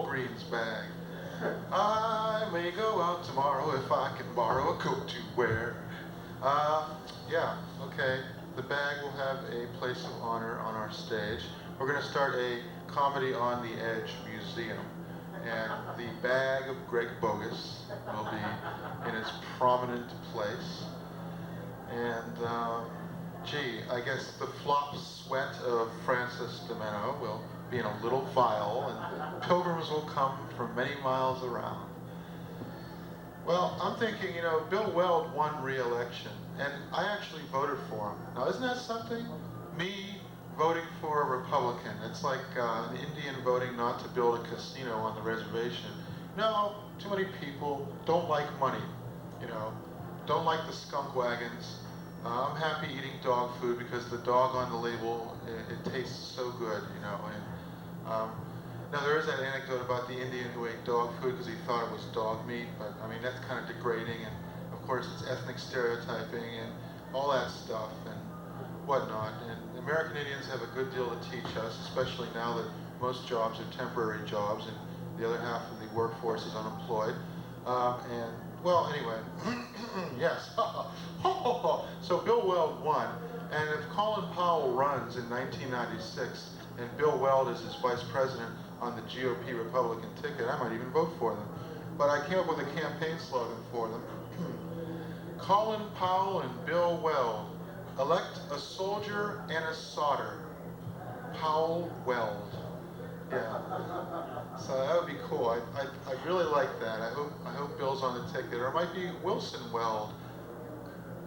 Walgreens bag. I may go out tomorrow if I can borrow a coat to wear. Yeah, okay. The bag will have a place of honor on our stage. We're going to start a Comedy on the Edge museum. And the bag of Greg Boggis will be in its prominent place. And, gee, I guess the flop sweat of Francis DiMenno will be in a little vial, and pilgrims will come from many miles around. Well, I'm thinking, you know, Bill Weld won re-election, and I actually voted for him. Now, isn't that something? Me voting for a Republican. It's like an Indian voting not to build a casino on the reservation. No, too many people don't like money, you know, don't like the skunk wagons. I'm happy eating dog food because the dog on the label, it tastes so good, you know. And now there is that anecdote about the Indian who ate dog food because he thought it was dog meat, but I mean that's kind of degrading, and of course it's ethnic stereotyping and all that stuff and whatnot. And American Indians have a good deal to teach us, especially now that most jobs are temporary jobs and the other half of the workforce is unemployed. And well, anyway, yes. So Bill Weld won, and if Colin Powell runs in 1996 and Bill Weld is his vice president on the GOP Republican ticket, I might even vote for them. But I came up with a campaign slogan for them. Colin Powell and Bill Weld, elect a soldier and a solder. Powell Weld. Yeah. So that would be cool. I really like that. I hope Bill's on the ticket. Or it might be Wilson Weld.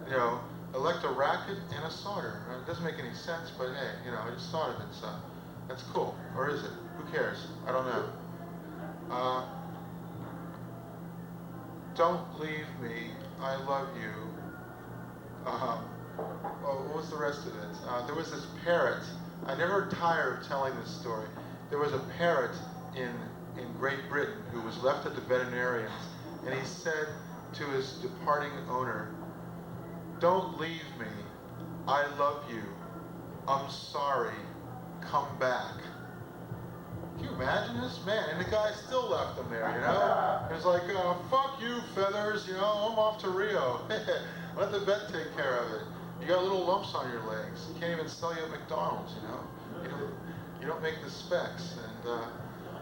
You know, elect a racket and a solder. It doesn't make any sense, but hey, you know, I just thought of it, so that's cool. Or is it? Who cares? I don't know. Don't leave me. I love you. Well, what was the rest of it? There was this parrot. I never tire of telling this story. There was a parrot in Great Britain who was left at the veterinarian's, and he said to his departing owner, "Don't leave me. I love you. I'm sorry. Come back." Can you imagine this? Man, and the guy still left him there, you know? He was like, fuck you, feathers, you know, I'm off to Rio. Let the vet take care of it. You got little lumps on your legs. You can't even sell you at McDonald's, you know? You don't make the specs. And,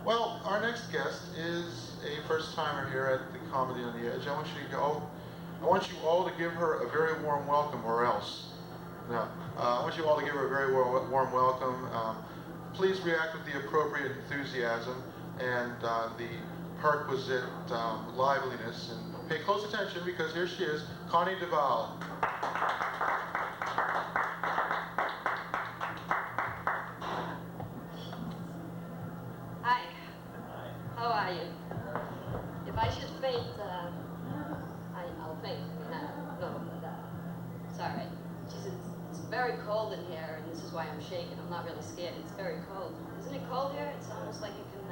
well, our next guest is a first-timer here at the Comedy on the Edge. I want you all to give her a very warm welcome, or else. No, I want you all to give her a very warm welcome. Please react with the appropriate enthusiasm and the perquisite liveliness. And pay close attention because here she is, Connie DeValle. Hi. How are you? If I should faint, I'll faint. I mean, no, but it's all right. It's very cold in here, and this is why I'm shaking. I'm not really scared. It's very cold. Isn't it cold here? It's almost like you can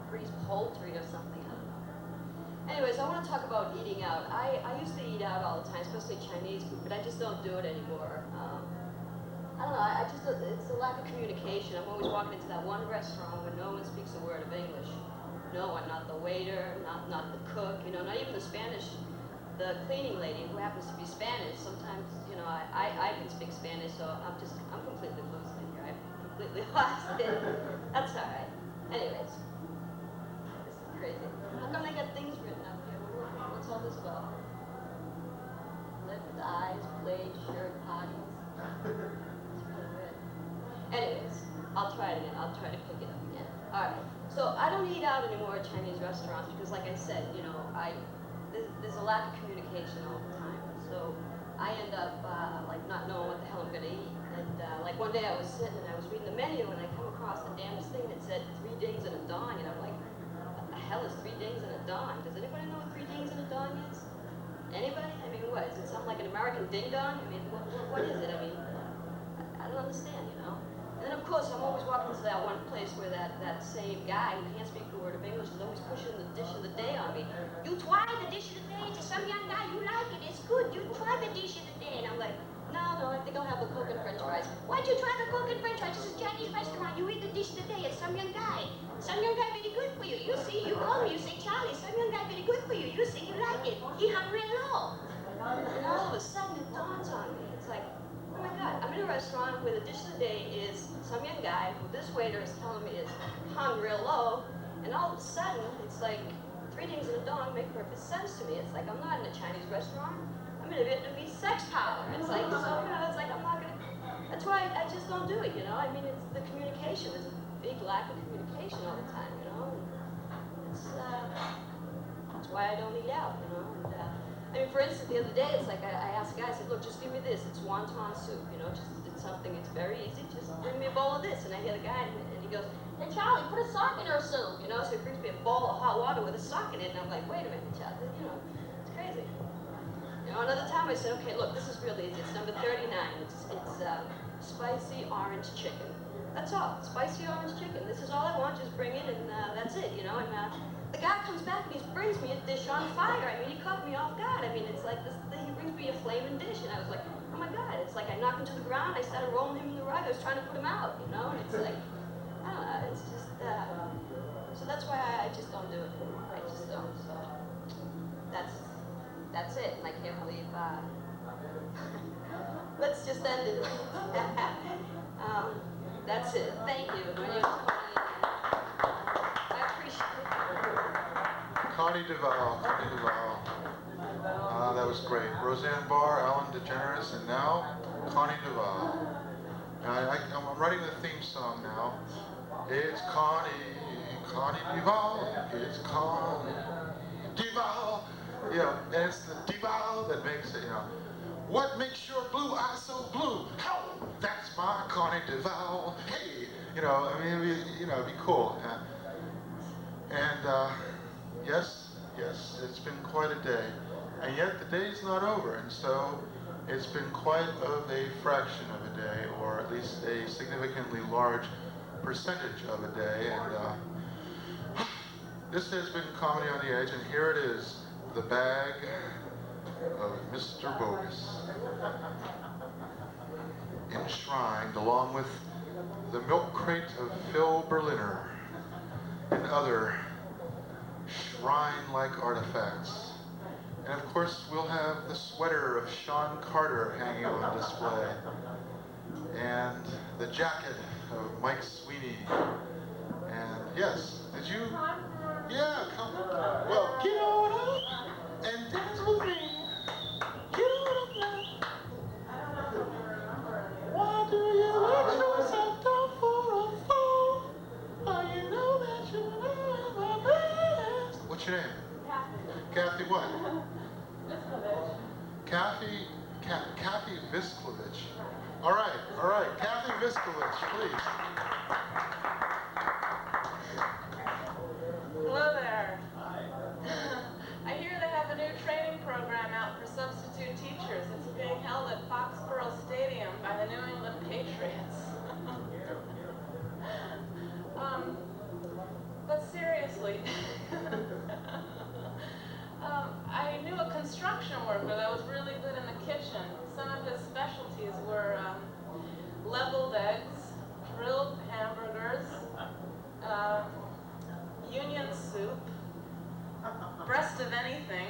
freeze poultry or something. I don't know. Anyways, I want to talk about eating out. I used to eat out all the time, especially Chinese food, but I just don't do it anymore. I don't know. It's a lack of communication. I'm always walking into that one restaurant where no one speaks a word of English. No one, not the waiter, not the cook, you know, not even the Spanish. The cleaning lady who happens to be Spanish, sometimes, you know, I can speak Spanish, so I'm completely losing it here. I'm completely lost it. That's all right. Anyways, this is crazy. How come they got things written up here? What's all this about? Lips, eyes, plate, shirt, potties. It's really weird. Anyways, I'll try it again. I'll try to pick it up again. All right. So I don't eat out anymore at Chinese restaurants because, like I said, you know, there's a lack of communication all the time. So I end up like not knowing what the hell I'm gonna eat. And like one day I was sitting and I was reading the menu and I come across the damnest thing that said 3 dings and a dong, and I'm like, what the hell is 3 dings and a dong? Does anybody know what 3 dings and a dong is? Anybody? I mean, what, is it something like an American ding dong? I mean, what is it? I mean, I don't understand, you know? And then of course I'm always walking to that one place where that same guy who can't speak a word of English is always pushing the dish of the day on me. You try the dish of the day to some young guy, you like it, it's good, you try the dish of the day. And I'm like, no, I think I'll have the Coke and French fries. What don't you try the cook and french fries? This is a Chinese restaurant. You eat the dish today. It's some young guy. Some young guy very good for you. You see, you call me, you say, Charlie, some young guy very good for you. You see, you like it. He hungry and low. And all of a sudden it dawns on me. It's like, oh my God, I'm in a restaurant where the dish of the day is some young guy who this waiter is telling me is hung real low. And all of a sudden, it's like 3 things in a dong make perfect sense to me. It's like I'm not in a Chinese restaurant. I'm in a Vietnamese sex parlor. It's like, so, you know, it's like I'm not gonna, that's why I just don't do it, you know? I mean, it's the communication. There's a big lack of communication all the time, you know? That's why I don't eat out, you know? And, I mean, for instance, the other day, it's like I asked a guy, I said, look, just give me this. It's wonton soup, you know? Just, it's something, it's very easy. Just bring me a bowl of this. And I hear the guy, and he goes, hey, Charlie, put a sock in her soup, you know? So he brings me a bowl of hot water with a sock in it, and I'm like, wait a minute, Charlie, you know, it's crazy. You know, another time I said, okay, look, this is real easy. It's number 39. It's spicy orange chicken. That's all, spicy orange chicken. This is all I want, just bring it, and that's it, you know? And the guy comes back and he brings me a dish on fire. I mean, he caught me off guard. I mean, it's like this, he brings me a flaming dish, and I was like, oh my God. It's like I knocked him to the ground, I started rolling him in the rug, I was trying to put him out, you know? And it's like, I don't know, it's just, so that's why I just don't do it anymore. I just don't, so that's it, and I can't believe, let's just end it. That's it, thank you. My name is Connie. I appreciate it. Connie DeValle, Connie DeValle. That was great. Roseanne Barr, Ellen DeGeneres, and now Connie DeValle. I'm writing the theme song now. It's Connie DeValle. It's Connie DeValle. You know, and it's the DeValle that makes it, you know. What makes your blue eye so blue? How? That's my Connie DeValle. Hey, you know, I mean, it'd be cool. Yes, it's been quite a day. And yet the day's not over, and so it's been quite of a fraction of a day, or at least a significantly large percentage of a day. And this has been Comedy on the Edge, and here it is, the bag of Mr. Boggis, enshrined along with the milk crate of Phil Berliner and other shrine-like artifacts. And of course, we'll have the sweater of Sean Carter hanging on display, and the jacket of Mike Sweeney. And yes, did you? Yeah, come. Well, get on up and dance with me. Get on up now. Why do you let yourself down for a fall? Oh, you know that you're never best. What's your name? Kathy what? Visclovich. Kathy Visclovich. All right. Kathy Visclovich, please. Hello there. I hear they have a new training program out for substitute teachers. It's being held at Foxborough Stadium by the New England Patriots. But seriously, I knew a construction worker that was really good in the kitchen. Some of his specialties were leveled eggs, grilled hamburgers, Union soup, breast of anything.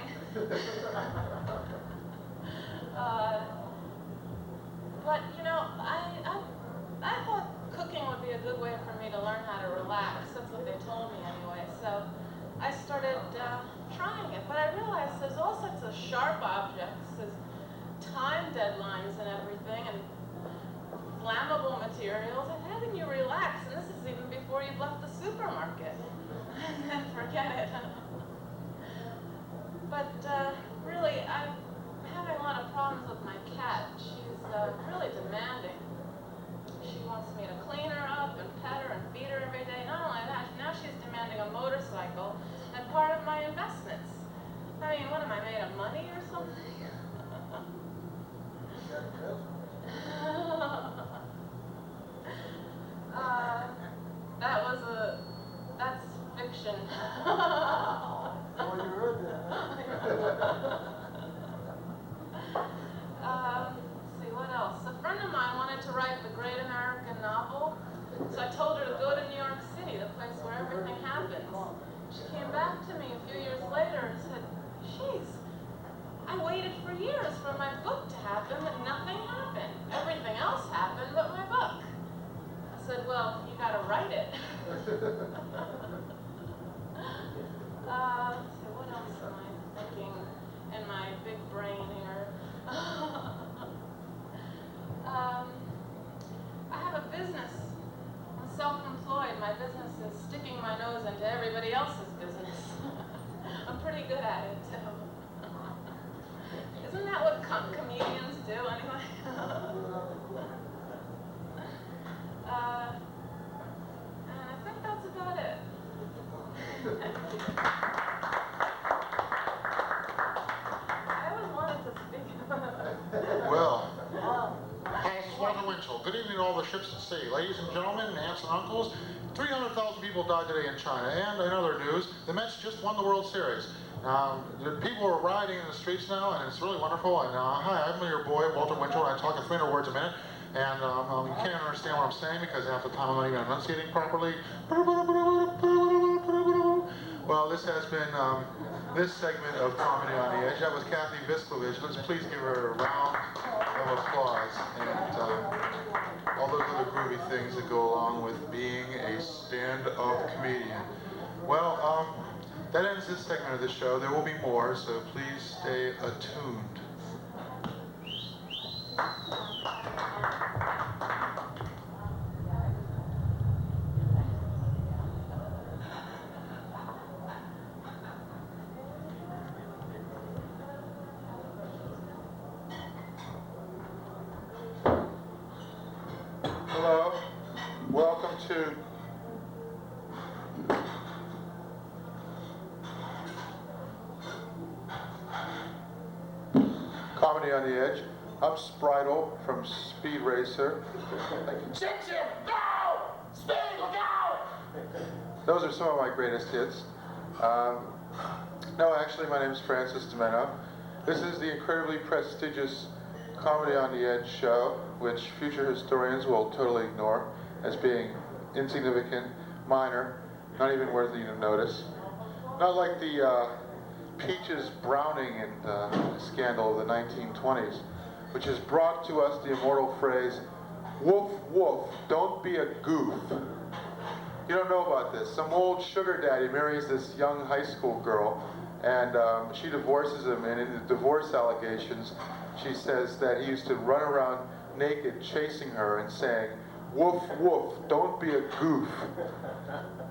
But you know, I thought cooking would be a good way for me to learn how to relax. That's what they told me anyway. So I started trying it, but I realized there's all sorts of sharp objects, there's time deadlines and everything, and flammable materials. And how can you relax? And this is even before you've left the supermarket. Forget it. But really, I'm having a lot of problems with my cat. She's really demanding. She wants me to clean her up and pet her and feed her every day. Not only that, now she's demanding a motorcycle and part of my investments. I mean, what am I, made of money or something? That's fiction. Oh, you heard that. See, what else? A friend of mine wanted So I told her to go to New York City, the place where everything happens. She came back to me a few years later and said, "Jeez, I waited for years for my book to happen, but nothing happened. Everything else happened but my book." I said, "Well, you gotta write it." Let's see, what else am I thinking in my big brain here? I have a business. I'm self-employed. My business is sticking my nose into everybody else's business. I'm pretty good at it, too. Isn't that what comedians do, anyway? And I think that's about it. I always wanted to speak. Well, hi, this is Walter Winchell. Good evening to all the ships at sea. Ladies and gentlemen, aunts and uncles, 300,000 people died today in China. And in other news, the Mets just won the World Series. The people are rioting in the streets now, and it's really wonderful. And hi, I'm your boy, Walter Winchell, and I talk in 300 words a minute. And you can't understand what I'm saying because half the time I'm not even enunciating properly. Well, this has been this segment of Comedy on the Edge. That was Kathy Visclovich. Let's please give her a round of applause. And all those other groovy things that go along with being a stand-up comedian. Well, that ends this segment of the show. There will be more, so please stay attuned. Hello, welcome to Comedy on the Edge. I'm Spritle from Speed Racer. Chip, go! Speed, go! Those are some of my greatest hits. No, actually, my name is Francis DiMenno. This is the incredibly prestigious Comedy on the Edge show, which future historians will totally ignore as being insignificant, minor, not even worthy of notice. Not like the Peaches Browning and scandal of the 1920s, which has brought to us the immortal phrase, "Woof, woof, don't be a goof." You don't know about this. Some old sugar daddy marries this young high school girl, and she divorces him, and in the divorce allegations, she says that he used to run around naked chasing her and saying, "Woof, woof, don't be a goof."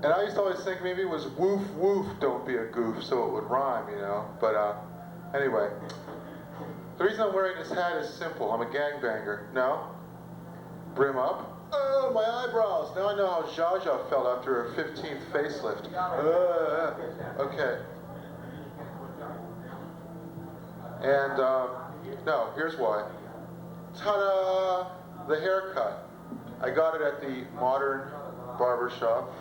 And I used to always think maybe it was woof, woof, don't be a goof, so it would rhyme, you know. But anyway, the reason I'm wearing this hat is simple. I'm a gangbanger. No? Brim up. Oh, my eyebrows. Now I know how Zsa Zsa felt after her 15th facelift. Okay. And, no, here's why. Ta-da! The haircut. I got it at the Modern Barber Shop.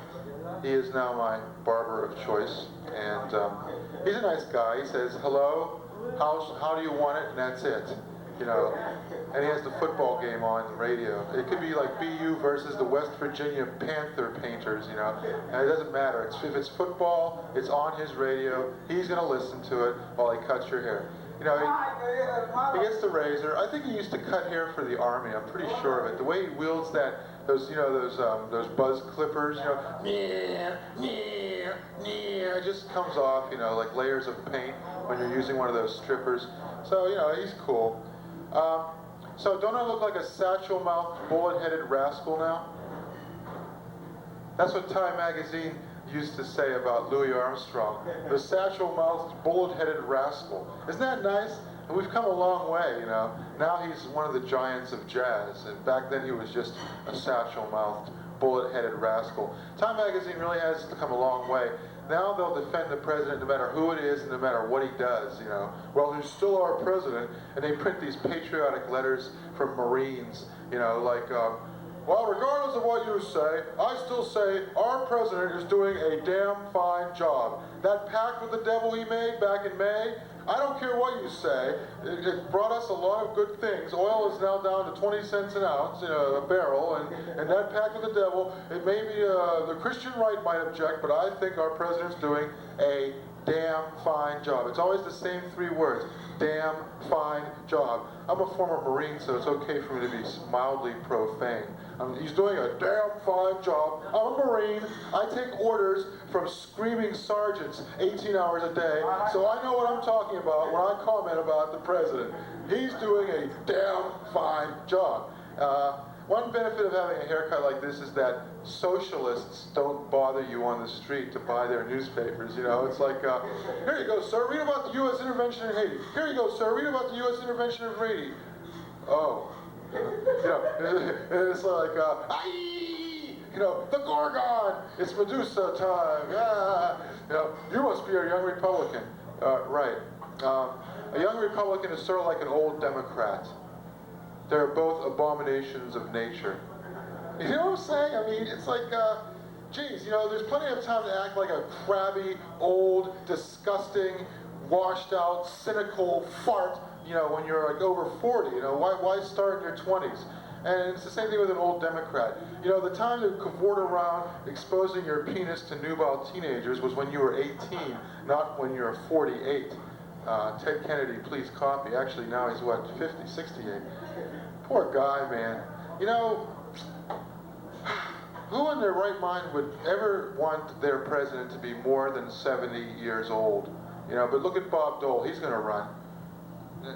He is now my barber of choice. And he's a nice guy. He says, "Hello, how do you want it?" And that's it. You know, and he has the football game on the radio. It could be like BU versus the West Virginia Panther Painters, you know, and it doesn't matter. If it's football, it's on his radio. He's gonna listen to it while he cuts your hair. You know, he gets the razor. I think he used to cut hair for the Army. I'm pretty sure of it. The way he wields those buzz clippers, you know, it just comes off, you know, like layers of paint when you're using one of those strippers. So, you know, he's cool. So don't I look like a satchel-mouthed, bullet-headed rascal now? That's what Time magazine used to say about Louis Armstrong. The satchel-mouthed, bullet-headed rascal. Isn't that nice? And we've come a long way, you know. Now he's one of the giants of jazz, and back then he was just a satchel-mouthed, bullet-headed rascal. Time magazine really has come a long way. Now they'll defend the president no matter who it is and no matter what he does, you know. Well, he's still our president, and they print these patriotic letters from Marines, you know, like, well, regardless of what you say, I still say our president is doing a damn fine job. That pact with the devil he made back in May, I don't care what you say. It brought us a lot of good things. Oil is now down to 20 cents an ounce, a barrel, and that pact with the devil, it may be, the Christian right might object, but I think our president's doing a damn fine job. It's always the same three words, damn fine job. I'm a former Marine, so it's okay for me to be mildly profane. He's doing a damn fine job. I'm a Marine. I take orders from screaming sergeants 18 hours a day, so I know what I'm talking about when I comment about the president. He's doing a damn fine job. One benefit of having a haircut like this is that socialists don't bother you on the street to buy their newspapers, It's like, here you go, sir, read about the U.S. intervention in Haiti. Here you go, sir, read about the U.S. intervention in Haiti. Oh. It's like, the Gorgon, it's Medusa time. You must be a young Republican. Right. A young Republican is sort of like an old Democrat. They're both abominations of nature. You know what I'm saying? I mean, it's like, geez, there's plenty of time to act like a crabby, old, disgusting, washed out, cynical fart, when you're like over 40, why start in your 20s? And it's the same thing with an old Democrat. The time to cavort around exposing your penis to nubile teenagers was when you were 18, not when you're 48. Ted Kennedy, please copy. Actually, now he's what, 50, 68. Poor guy, man. Who in their right mind would ever want their president to be more than 70 years old? But look at Bob Dole. He's going to run.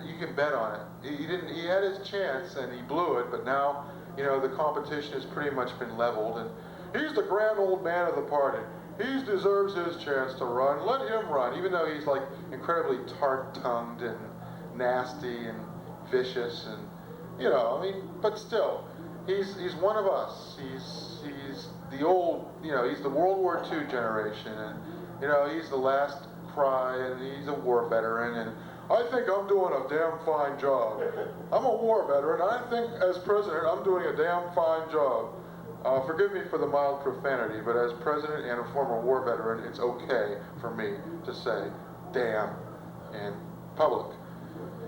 You can bet on it. He had his chance and he blew it, but now, the competition has pretty much been leveled, and he's the grand old man of the party. He deserves his chance to run. Let him run, even though he's like incredibly tart-tongued and nasty and vicious, and but still, he's one of us. He's the old, he's the World War II generation, and he's the last cry, and he's a war veteran, and I think I'm doing a damn fine job. I'm a war veteran, and I think as president, I'm doing a damn fine job. Forgive me for the mild profanity, but as president and a former war veteran, it's okay for me to say damn in public.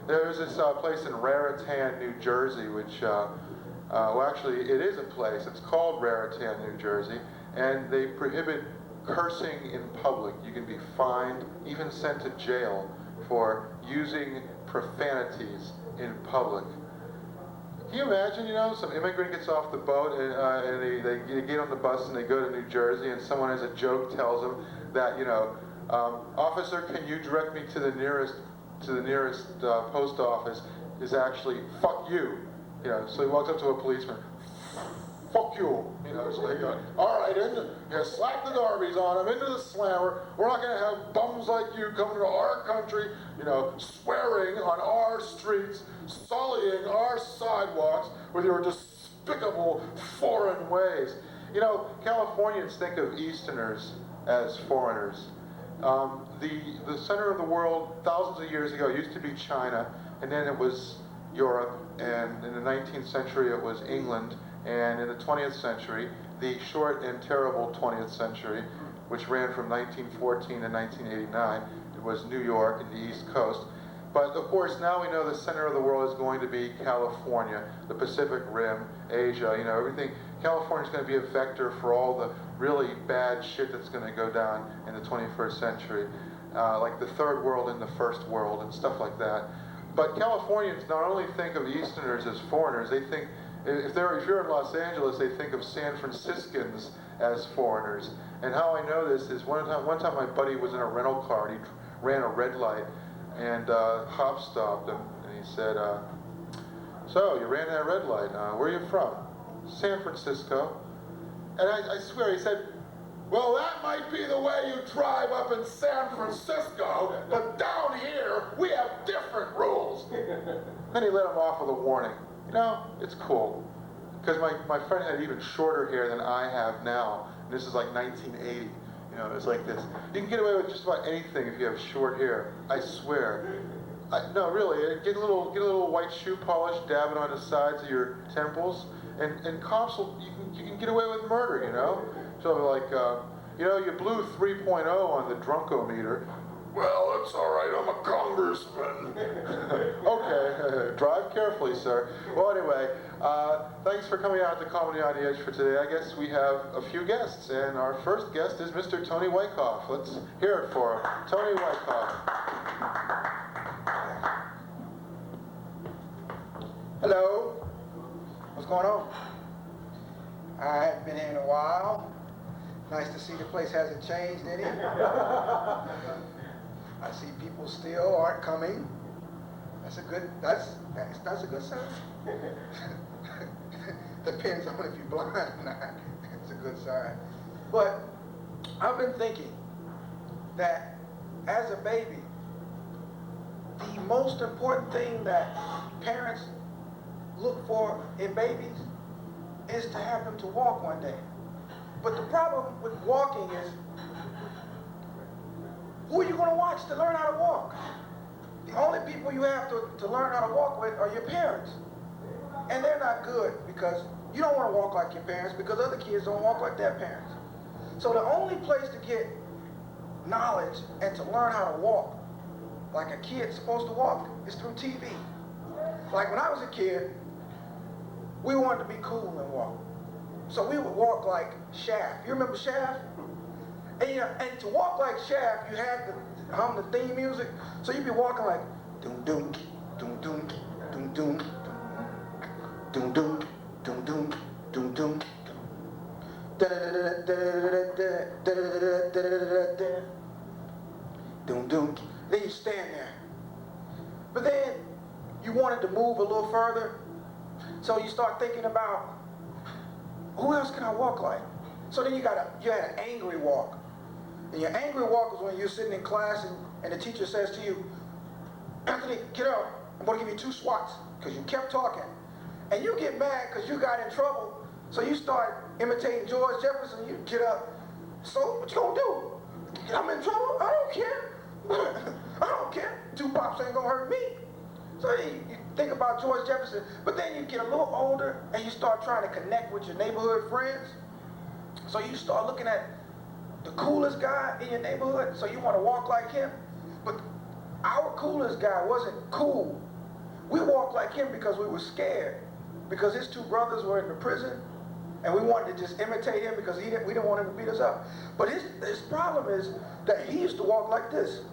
There's this place in Raritan, New Jersey, which, well, actually, it is a place. It's called Raritan, New Jersey, and they prohibit cursing in public. You can be fined, even sent to jail for using profanities in public. Can you imagine, some immigrant gets off the boat and they get on the bus and they go to New Jersey, and someone as a joke tells them that, officer, can you direct me to the nearest post office? Is actually fuck you. So he walks up to a policeman. Fuck you. So they go, all right, slap the darbies on him, into the slammer. We're not going to have bums like you coming to our country, swearing on our streets, sullying our sidewalks with your despicable foreign ways. Californians think of Easterners as foreigners. The center of the world, thousands of years ago, used to be China, and then it was Europe, and in the 19th century it was England, and in the 20th century, the short and terrible 20th century, which ran from 1914 to 1989, it was New York and the East Coast. But of course, now we know the center of the world is going to be California, the Pacific Rim, Asia, everything. California's going to be a vector for all the really bad shit that's going to go down in the 21st century, like the third world and the first world and stuff like that. But Californians not only think of Easterners as foreigners, they think, if you're in Los Angeles, they think of San Franciscans as foreigners. And how I know this is one time my buddy was in a rental car and he ran a red light, and cop stopped him and he said, so you ran that red light, where are you from? San Francisco. And I swear, he said, well, that might be the way you drive up in San Francisco, but down here, we have different rules. Then he let him off with a warning. It's cool. Because my friend had even shorter hair than I have now. And this is like 1980. It's like this. You can get away with just about anything if you have short hair. I swear. No, really. Get a little white shoe polish, dab it on the sides of your temples, and cops will, you can get away with murder, So like, you blew 3.0 on the drunkometer. Well, it's all right, I'm a congressman. Okay, drive carefully, sir. Well, anyway, thanks for coming out to Comedy on the Edge for today. I guess we have a few guests, and our first guest is Mr. Tony Wycoff. Let's hear it for him. Tony Wycoff. Hello. What's going on? I haven't been here in a while. Nice to see the place hasn't changed any. I see people still aren't coming. That's a good sign. Depends on if you're blind or not. It's a good sign. But I've been thinking that as a baby, the most important thing that parents look for in babies is to have them to walk one day. But the problem with walking is, who are you going to watch to learn how to walk? The only people you have to learn how to walk with are your parents. And they're not good, because you don't want to walk like your parents, because other kids don't walk like their parents. So the only place to get knowledge and to learn how to walk like a kid's supposed to walk is through TV. Like when I was a kid, we wanted to be cool and walk. So we would walk like Shaft. You remember Shaft? And, and to walk like Shaft, you had to hum the theme music. So you'd be walking like doom doom doom doom doom doom doom doom doom doom doom doom. Doom doom. Then you stand there. But then you wanted to move a little further. So you start thinking about, who else can I walk like? So then you had an angry walk. And your angry walk is when you're sitting in class and the teacher says to you, Anthony, get up. I'm going to give you 2 swats, because you kept talking. And you get mad because you got in trouble. So you start imitating George Jefferson. You get up. So what you going to do? I'm in trouble? I don't care. I don't care. 2 pops ain't going to hurt me. So you think about George Jefferson, but then you get a little older and you start trying to connect with your neighborhood friends. So you start looking at the coolest guy in your neighborhood, so you want to walk like him. But our coolest guy wasn't cool. We walked like him because we were scared, because his 2 brothers were in the prison, and we wanted to just imitate him because we didn't want him to beat us up. But his problem is that he used to walk like this.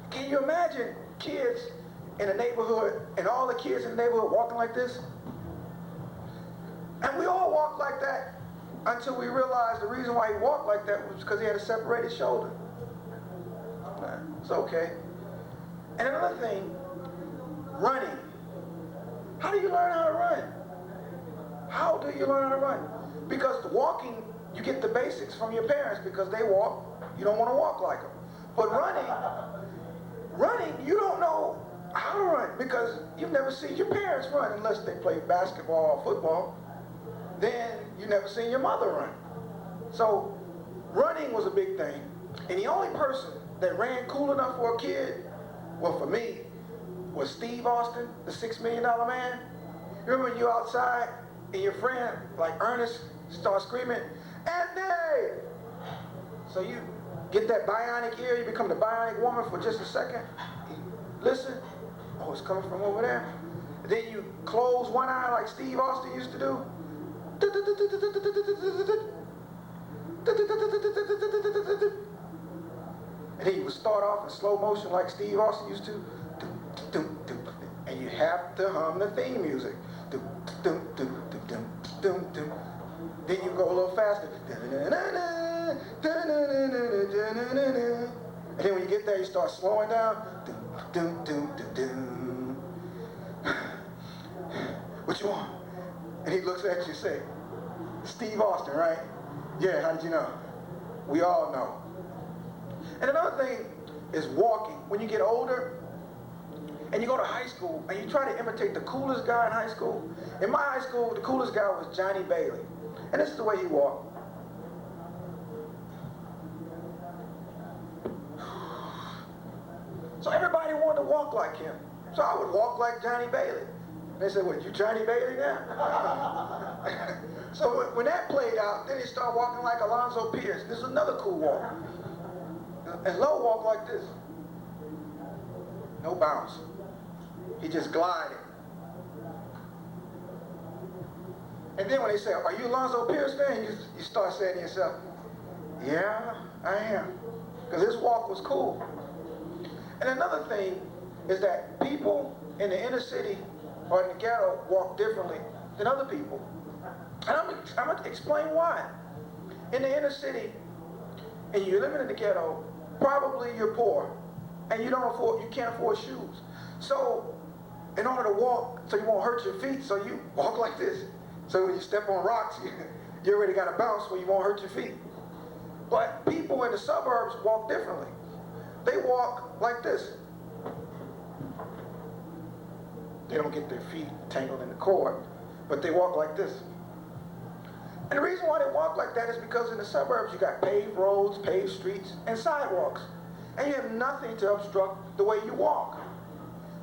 Can you imagine kids in a neighborhood and all the kids in the neighborhood walking like this? And we all walked like that until we realized the reason why he walked like that was because he had a separated shoulder. It's okay. And another thing, running. How do you learn how to run? How do you learn how to run? Because walking, you get the basics from your parents because they walk. You don't want to walk like them. But running, you don't know how to run because you've never seen your parents run unless they play basketball or football. Then you never seen your mother run. So running was a big thing. And the only person that ran cool enough for a kid, well, for me, was Steve Austin, the $6 Million Man. You remember when you're outside and your friend, like Ernest, starts screaming, Andy! So you get that bionic ear, you become the bionic woman for just a second. You listen, oh, it's coming from over there. And then you close one eye like Steve Austin used to do. And then you would start off in slow motion like Steve Austin used to. And you have to hum the theme music. Then you go a little faster. And then when you get there, you start slowing down. What you want? And he looks at you and say, Steve Austin, right? Yeah, how did you know? We all know. And another thing is walking. When you get older and you go to high school and you try to imitate the coolest guy in high school. In my high school, the coolest guy was Johnny Bailey. And this is the way he walked. So everybody wanted to walk like him. So I would walk like Johnny Bailey. And they said, what, you Johnny Bailey now? So when that played out, then he started walking like Alonzo Pierce. This is another cool walk. And Low walked like this. No bounce. He just glided. And then when they say, are you Alonzo Pierce then? You start saying to yourself, yeah, I am. Because his walk was cool. And another thing is that people in the inner city or in the ghetto walk differently than other people. And I'm going to explain why. In the inner city, and you're living in the ghetto, probably you're poor, and you can't afford shoes. So, in order to walk, so you won't hurt your feet, so you walk like this. So when you step on rocks, you already got to bounce where you won't hurt your feet. But people in the suburbs walk differently. They walk like this. They don't get their feet tangled in the cord, but they walk like this. And the reason why they walk like that is because in the suburbs you got paved roads, paved streets, and sidewalks. And you have nothing to obstruct the way you walk.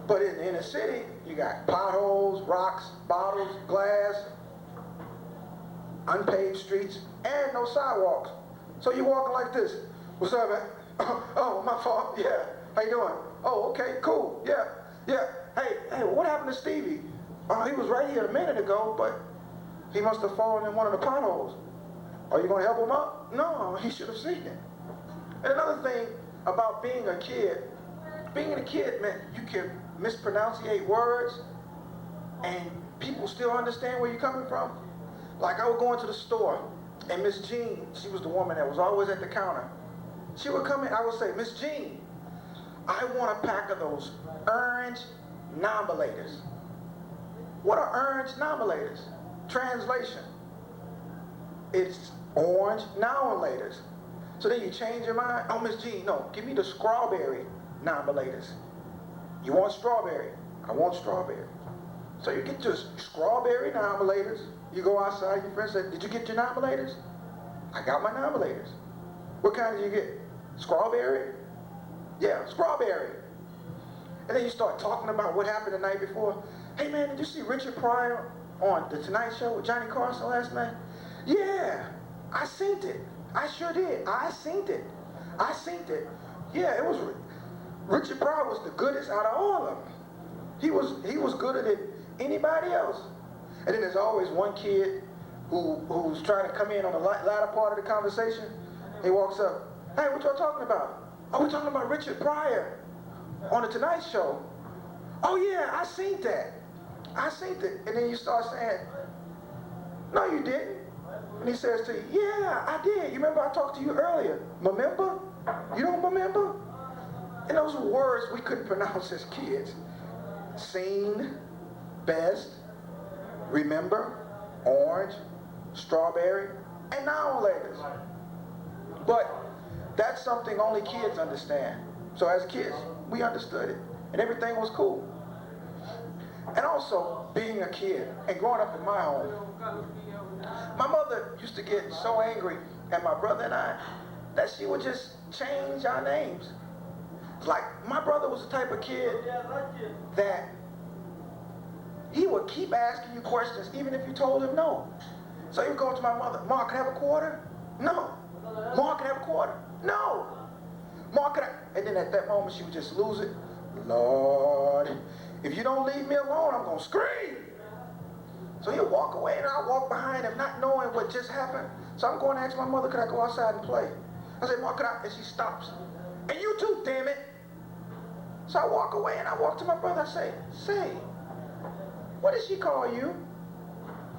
But in the inner city, you got potholes, rocks, bottles, glass, unpaved streets, and no sidewalks. So you walk like this. What's up, man? Oh, my fault. Yeah. How you doing? Oh, okay, cool. Yeah. Hey, what happened to Stevie? He was right here a minute ago, but he must have fallen in one of the potholes. Are you going to help him up? No, he should have seen it. And another thing about being a kid meant you can mispronunciate words and people still understand where you're coming from. Like I would go into the store and Miss Jean, she was the woman that was always at the counter. She would come in, I would say, Miss Jean, I want a pack of those orange nomelators. What are orange nomelators? Translation. It's orange nomelators. So then you change your mind. Oh, Miss Jean, no, give me the strawberry nomelators. You want strawberry? I want strawberry. So you get your strawberry nomelators. You go outside, your friend said, did you get your nomelators? I got my nomelators. What kind did you get? Strawberry? Yeah, strawberry. And then you start talking about what happened the night before. Hey man, did you see Richard Pryor on The Tonight Show with Johnny Carson last night? Yeah, I seen it. I sure did. I seen it. Yeah, it was, Richard Pryor was the goodest out of all of them. He was gooder than anybody else. And then there's always one kid who's trying to come in on the latter part of the conversation. He walks up, hey, what y'all talking about? Oh, we're talking about Richard Pryor on The Tonight Show. Oh yeah, I seen that. And then you start saying, no you didn't. And he says to you, yeah, I did. You remember I talked to you earlier. Remember? You don't remember? And those were words we couldn't pronounce as kids. Seen, best, remember, orange, strawberry, and nomelators. But that's something only kids understand. So as kids, we understood it, and everything was cool. And also, being a kid and growing up in my home, my mother used to get so angry at my brother and I that she would just change our names. Like, my brother was the type of kid that he would keep asking you questions even if you told him no. So he would go to my mother, Ma, can I have a quarter? No. Ma, can I have a quarter? No. Ma, can I? And then at that moment, she would just lose it. Lord, if you don't leave me alone, I'm going to scream. So he'll walk away and I'll walk behind him not knowing what just happened. So I'm going to ask my mother, could I go outside and play? I say, Ma, could I? And she stops. And you too, damn it. So I walk away and I walk to my brother. I say, what did she call you?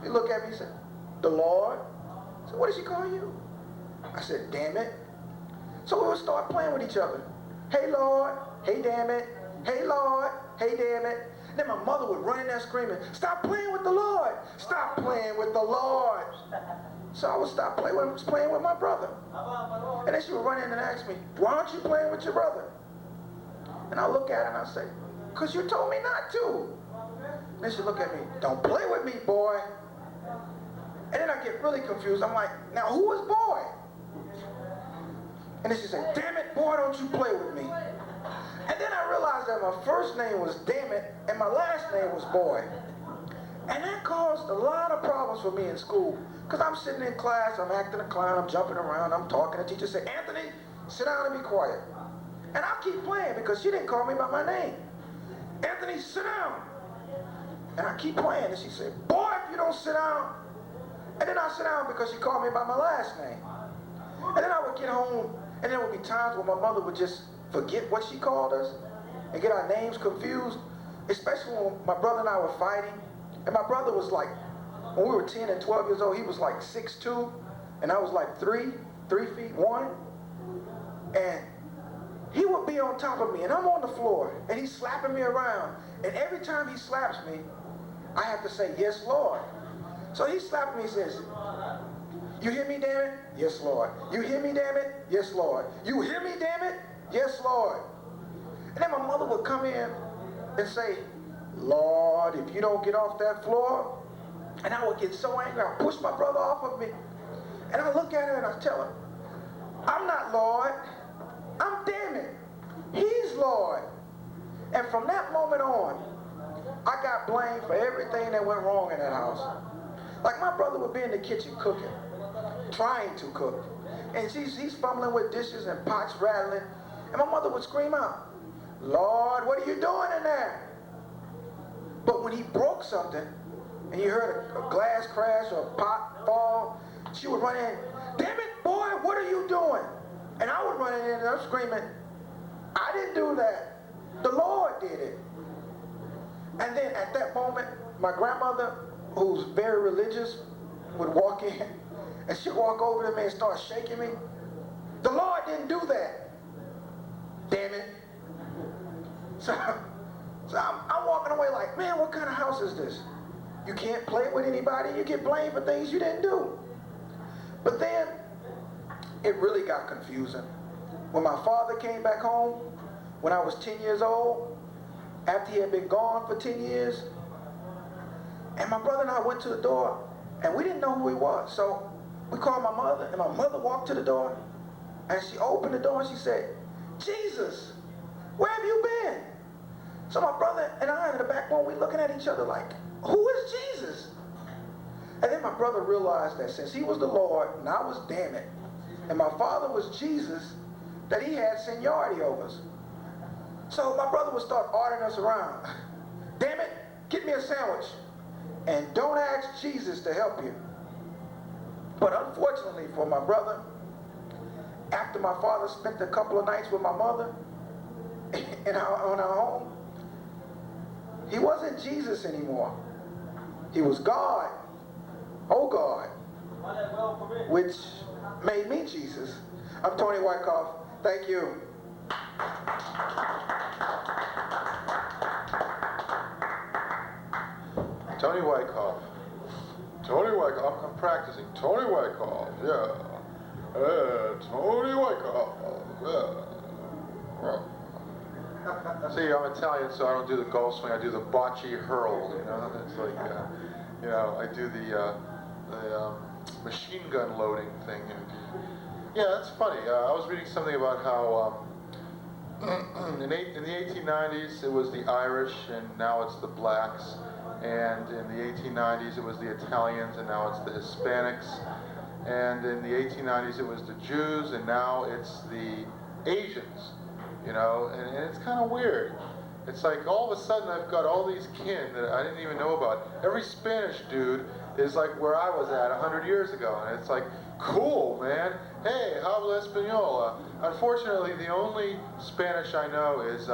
He looked at me and said, the Lord. I said, what did she call you? I said, damn it. So we would start playing with each other. Hey, Lord. Hey, damn it. Hey, Lord. Hey, damn it. Then my mother would run in there screaming, stop playing with the Lord. Stop playing with the Lord. So I would stop playing with my brother. And then she would run in and ask me, why aren't you playing with your brother? And I look at her and I say, because you told me not to. And then she look at me, don't play with me, boy. And then I get really confused. I'm like, now who is boy? And then she said, damn it, boy, don't you play with me. And then I realized that my first name was damn it and my last name was boy. And that caused a lot of problems for me in school. Because I'm sitting in class, I'm acting a clown, I'm jumping around, I'm talking. The teacher said, Anthony, sit down and be quiet. And I'll keep playing because she didn't call me by my name. Anthony, sit down. And I keep playing, and she said, boy, if you don't sit down. And then I sit down because she called me by my last name. And then I would get home, and there would be times when my mother would just forget what she called us and get our names confused, especially when my brother and I were fighting. And my brother was like, when we were 10 and 12 years old, he was like 6'2", and I was like 3 feet 1. And he would be on top of me, and I'm on the floor, and he's slapping me around. And every time he slaps me, I have to say, yes, Lord. So he slapped me, he says, you hear me, damn it? Yes, Lord. You hear me, damn it? Yes, Lord. You hear me, damn it? Yes, Lord. And then my mother would come in and say, Lord, if you don't get off that floor, and I would get so angry, I'd push my brother off of me. And I look at her and I tell her, I'm not Lord, I'm damn it. He's Lord. And from that moment on, I got blamed for everything that went wrong in that house. Like my brother would be in the kitchen cooking, trying to cook. And he's fumbling with dishes and pots rattling. And my mother would scream out, Lord, what are you doing in there? But when he broke something, and you heard a glass crash or a pot fall, she would run in, damn it, boy, what are you doing? And I would run in and I'm screaming, I didn't do that. The Lord did it. And then at that moment, my grandmother, who's very religious, would walk in, and she'd walk over to me and start shaking me. The Lord didn't do that. Damn it. So I'm walking away like, man, what kind of house is this? You can't play with anybody. You get blamed for things you didn't do. But then it really got confusing. When my father came back home, when I was 10 years old, after he had been gone for 10 years, and my brother and I went to the door, and we didn't know who he was. So we called my mother, and my mother walked to the door, and she opened the door, and she said, Jesus, where have you been? So my brother and I in the back room, we looking at each other like, who is Jesus? And then my brother realized that since he was the Lord and I was damn it, and my father was Jesus, that he had seniority over us. So my brother would start ordering us around. Damn it, get me a sandwich. And don't ask Jesus to help you. But unfortunately for my brother, after my father spent a couple of nights with my mother on our home, he wasn't Jesus anymore. He was God, oh God, which made me Jesus. I'm Tony Wycoff. Thank you. Tony Wycoff. Tony Wycoff. I'm practicing. Tony Wycoff. Yeah. Tony Wycoff. Yeah. See, I'm Italian, so I don't do the golf swing. I do the bocce hurl. You know, it's like, you know, I do the machine gun loading thing. Yeah, that's funny. I was reading something about how in the 1890s it was the Irish, and now it's the blacks. And in the 1890s it was the Italians, and now it's the Hispanics. And in the 1890s it was the Jews, and now it's the Asians. You know, and it's kind of weird. It's like all of a sudden I've got all these kin that I didn't even know about. Every Spanish dude is like where I was at 100 years ago, and it's like, cool, man. Hey, habla español. Unfortunately, the only Spanish I know is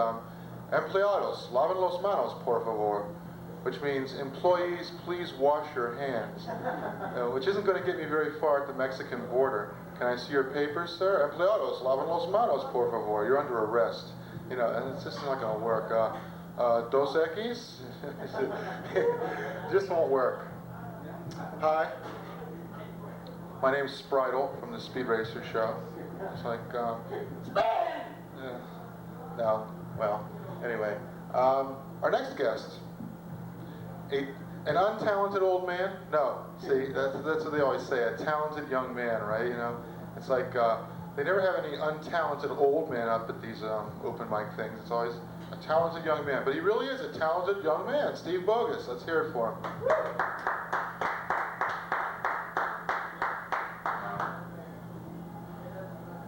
empleados, laven los manos, por favor, which means employees, please wash your hands, which isn't going to get me very far at the Mexican border. Can I see your papers, sir? Empleados, laven los manos, por favor. You're under arrest. You know, and it's just not going to work. Dos X? Just won't work. Hi. My name's Spritel from the Speed Racer Show. It's like, no, well, anyway. Our next guest, an untalented old man? No, see, that's what they always say, a talented young man, right? You know, it's like, they never have any untalented old man up at these open mic things. It's always a talented young man. But he really is a talented young man, Steve Boggis. Let's hear it for him.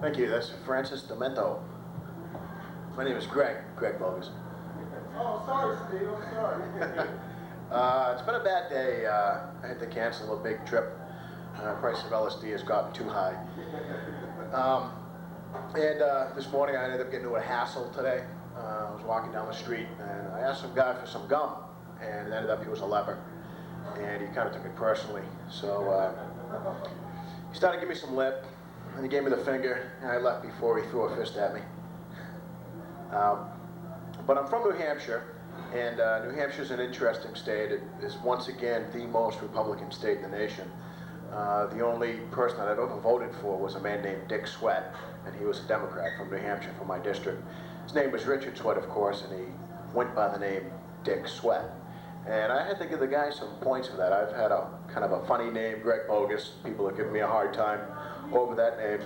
Thank you. That's Francis DiMenno. My name is Greg Boggis. Oh, sorry, Steve. I'm sorry. It's been a bad day. I had to cancel a big trip. Price of LSD has gotten too high. This morning I ended up getting into a hassle today. I was walking down the street and I asked some guy for some gum, and it ended up he was a leper, and he kind of took it personally. So he started giving me some lip, and he gave me the finger, and I left before he threw a fist at me. But I'm from New Hampshire, and New Hampshire's an interesting state. It is once again the most Republican state in the nation. The only person that I've ever voted for was a man named Dick Sweat, and he was a Democrat from New Hampshire, from my district. His name was Richard Sweat, of course, and he went by the name Dick Sweat. And I had to give the guy some points for that. I've had a kind of a funny name, Greg Boggis. People have given me a hard time over that name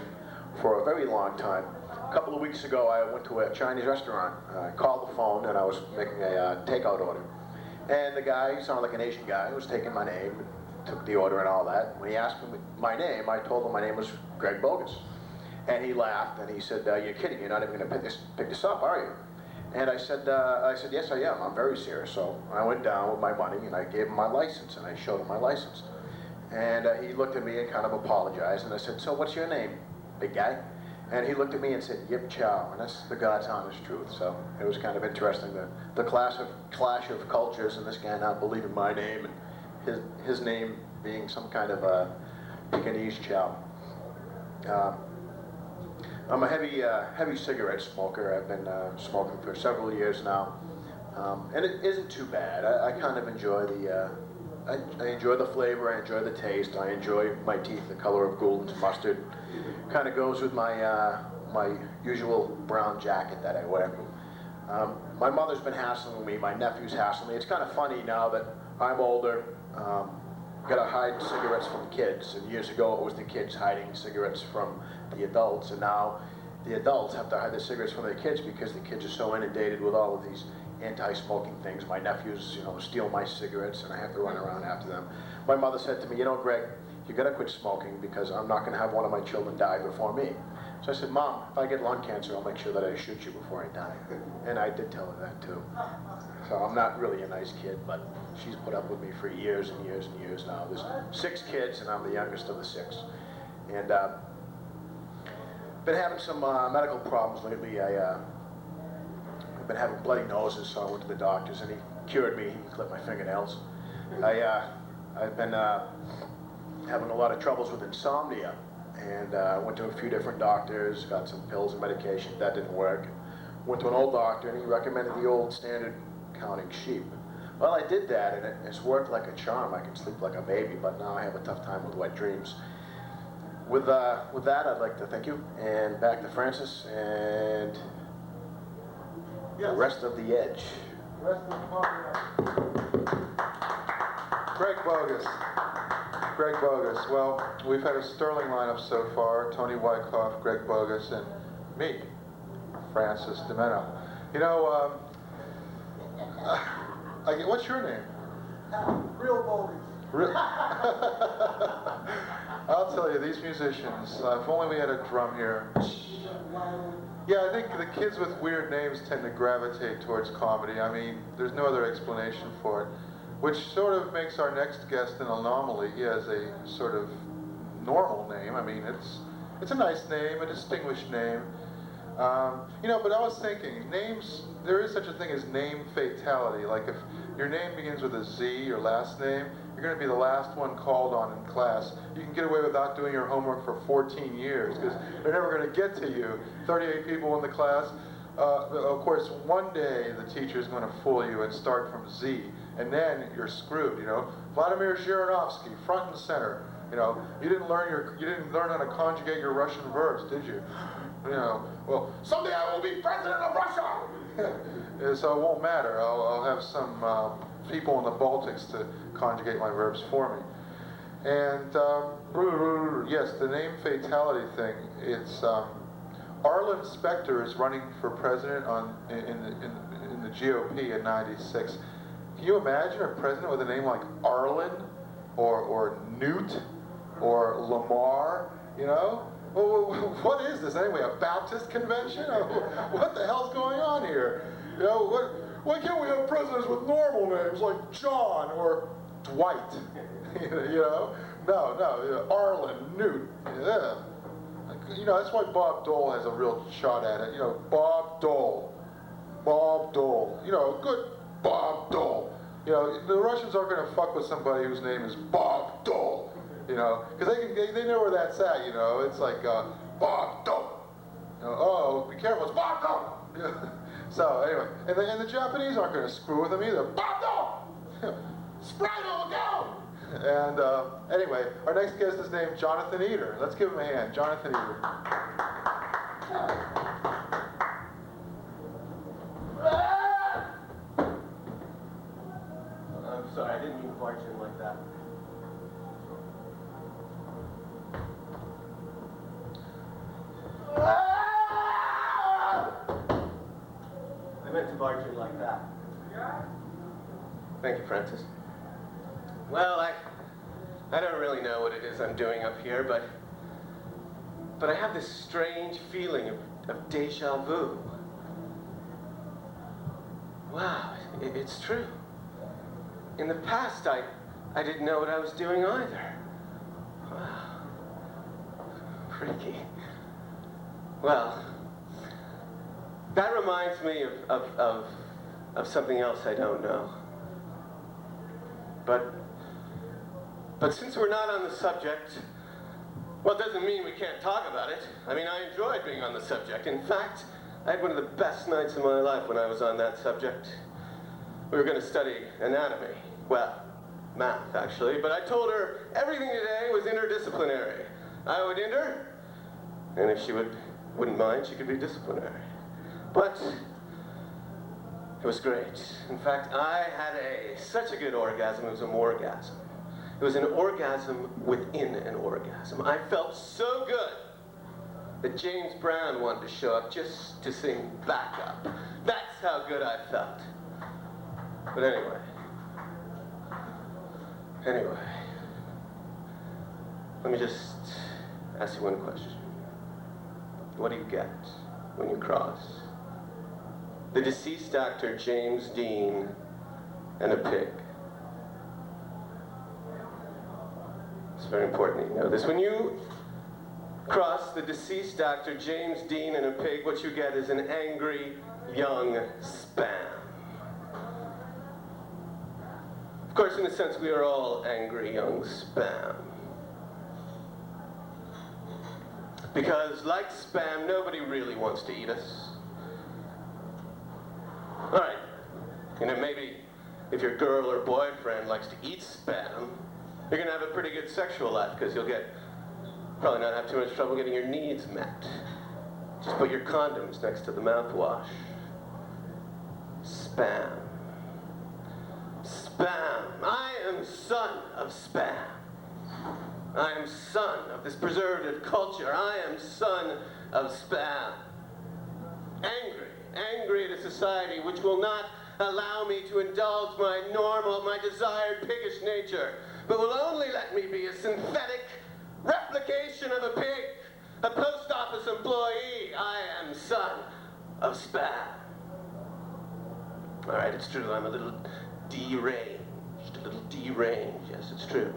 for a very long time. A couple of weeks ago, I went to a Chinese restaurant. I called the phone, and I was making a takeout order. And the guy, he sounded like an Asian guy, was taking my name, took the order and all that. When he asked me my name, I told him my name was Greg Boggis. And he laughed, and he said, "You're kidding, you're not even going to pick this up, are you?" And I said, "Yes, I am. I'm very serious." So I went down with my money, and I gave him my license, and I showed him my license. And he looked at me and kind of apologized, and I said, "So what's your name, big guy?" And he looked at me and said, "Yip Chow," and that's the God's honest truth. So it was kind of interesting, the clash of cultures, and this guy not believing my name, and his name being some kind of a Pekingese Chow. I'm a heavy cigarette smoker. I've been smoking for several years now, and it isn't too bad. I kind of enjoy I enjoy the flavor. I enjoy the taste. I enjoy my teeth, the color of Gould's mustard. Kind of goes with my my usual brown jacket that I wear. My mother's been hassling me. My nephew's hassling me. It's kind of funny now that I'm older. Gotta hide cigarettes from kids, and years ago it was the kids hiding cigarettes from the adults, and now the adults have to hide the cigarettes from their kids because the kids are so inundated with all of these anti-smoking things. My nephews, steal my cigarettes, and I have to run around after them. My mother said to me, Greg, you gotta quit smoking because I'm not gonna have one of my children die before me. So I said, Mom, if I get lung cancer, I'll make sure that I shoot you before I die. And I did tell her that too. So I'm not really a nice kid, but she's put up with me for years and years and years now. There's 6 kids, and I'm the youngest of the 6. And been having some medical problems lately. I've been having bloody noses, so I went to the doctors, and he cured me. He clipped my fingernails. I've been having a lot of troubles with insomnia, and went to a few different doctors, got some pills and medication. That didn't work. Went to an old doctor, and he recommended the old standard counting sheep. Well, I did that, and it's worked like a charm. I can sleep like a baby, but now I have a tough time with wet dreams. With that, I'd like to thank you, and back to Francis, and the rest of the edge. Rest of the party. Greg Boggis. Greg Boggis. Well, we've had a sterling lineup so far. Tony Wycoff, Greg Boggis, and me, Francis DiMenno. What's your name? Real Boggis. I'll tell you, these musicians, if only we had a drum here. Yeah, I think the kids with weird names tend to gravitate towards comedy. I mean, there's no other explanation for it. Which sort of makes our next guest an anomaly. He has a sort of normal name. I mean, it's a nice name, a distinguished name. But I was thinking, names, there is such a thing as name fatality. Like if your name begins with a Z, your last name, you're going to be the last one called on in class. You can get away without doing your homework for 14 years because they're never going to get to you. 38 people in the class. Of course, one day the teacher's going to fool you and start from Z, and then you're screwed. Vladimir Zhirinovsky, front and center. You didn't learn how to conjugate your Russian verbs, did you? Well, someday I will be president of Russia. So it won't matter. I'll have some people in the Baltics to conjugate my verbs for me. And yes, the name fatality thing. It's Arlen Specter is running for president in the GOP in '96. Can you imagine a president with a name like Arlen or Newt or Lamar? Well, what is this anyway? A Baptist convention? What the hell's going on here? You know, why can't we have presidents with normal names like John or Dwight? You know? No, Arlen, Newt. Yeah. You know, that's why Bob Dole has a real shot at it. You know, Bob Dole. You know, good Bob Dole. You know, the Russians aren't going to fuck with somebody whose name is Bob Dole. You know, because they know where that's at. You know, it's like Bob Dole. You know, oh, be careful, it's Bob Dole. Yeah. So anyway, and the Japanese aren't going to screw with them either. Bob Dole. Sprite will go. And anyway, our next guest is named Jonathan Eder. Let's give him a hand, Jonathan Eder. I'm sorry, I didn't mean to barge in like that. I meant to barge in like that. Thank you, Francis. Well, I don't really know what it is I'm doing up here, but I have this strange feeling of deja vu. Wow, it's true. In the past, I didn't know what I was doing either. Wow. Freaky. Well, that reminds me of something else I don't know. But since we're not on the subject, well, it doesn't mean we can't talk about it. I mean, I enjoyed being on the subject. In fact, I had one of the best nights of my life when I was on that subject. We were going to study anatomy. Well, math, actually. But I told her everything today was interdisciplinary. I would inter, and if she wouldn't mind, she could be disciplinary. But it was great. In fact, I had such a good orgasm. It was a morgasm. It was an orgasm within an orgasm. I felt so good that James Brown wanted to show up just to sing backup. That's how good I felt. But anyway, let me just ask you one question. What do you get when you cross the deceased actor James Dean and a pig? It's very important that you know this. When you cross the deceased actor James Dean and a pig, what you get is an angry young spam. Of course, in a sense, we are all angry young spam. Because, like spam, nobody really wants to eat us. All right, you know, maybe if your girl or boyfriend likes to eat spam, you're gonna have a pretty good sexual life because you'll probably not have too much trouble getting your needs met. Just put your condoms next to the mouthwash. Spam. Spam. I am son of spam. I am son of this preservative culture. I am son of spam. Angry at a society which will not allow me to indulge my desired piggish nature, but will only let me be a synthetic replication of a pig, a post office employee. I am son of spam. All right, it's true, I'm a little deranged. Yes, it's true.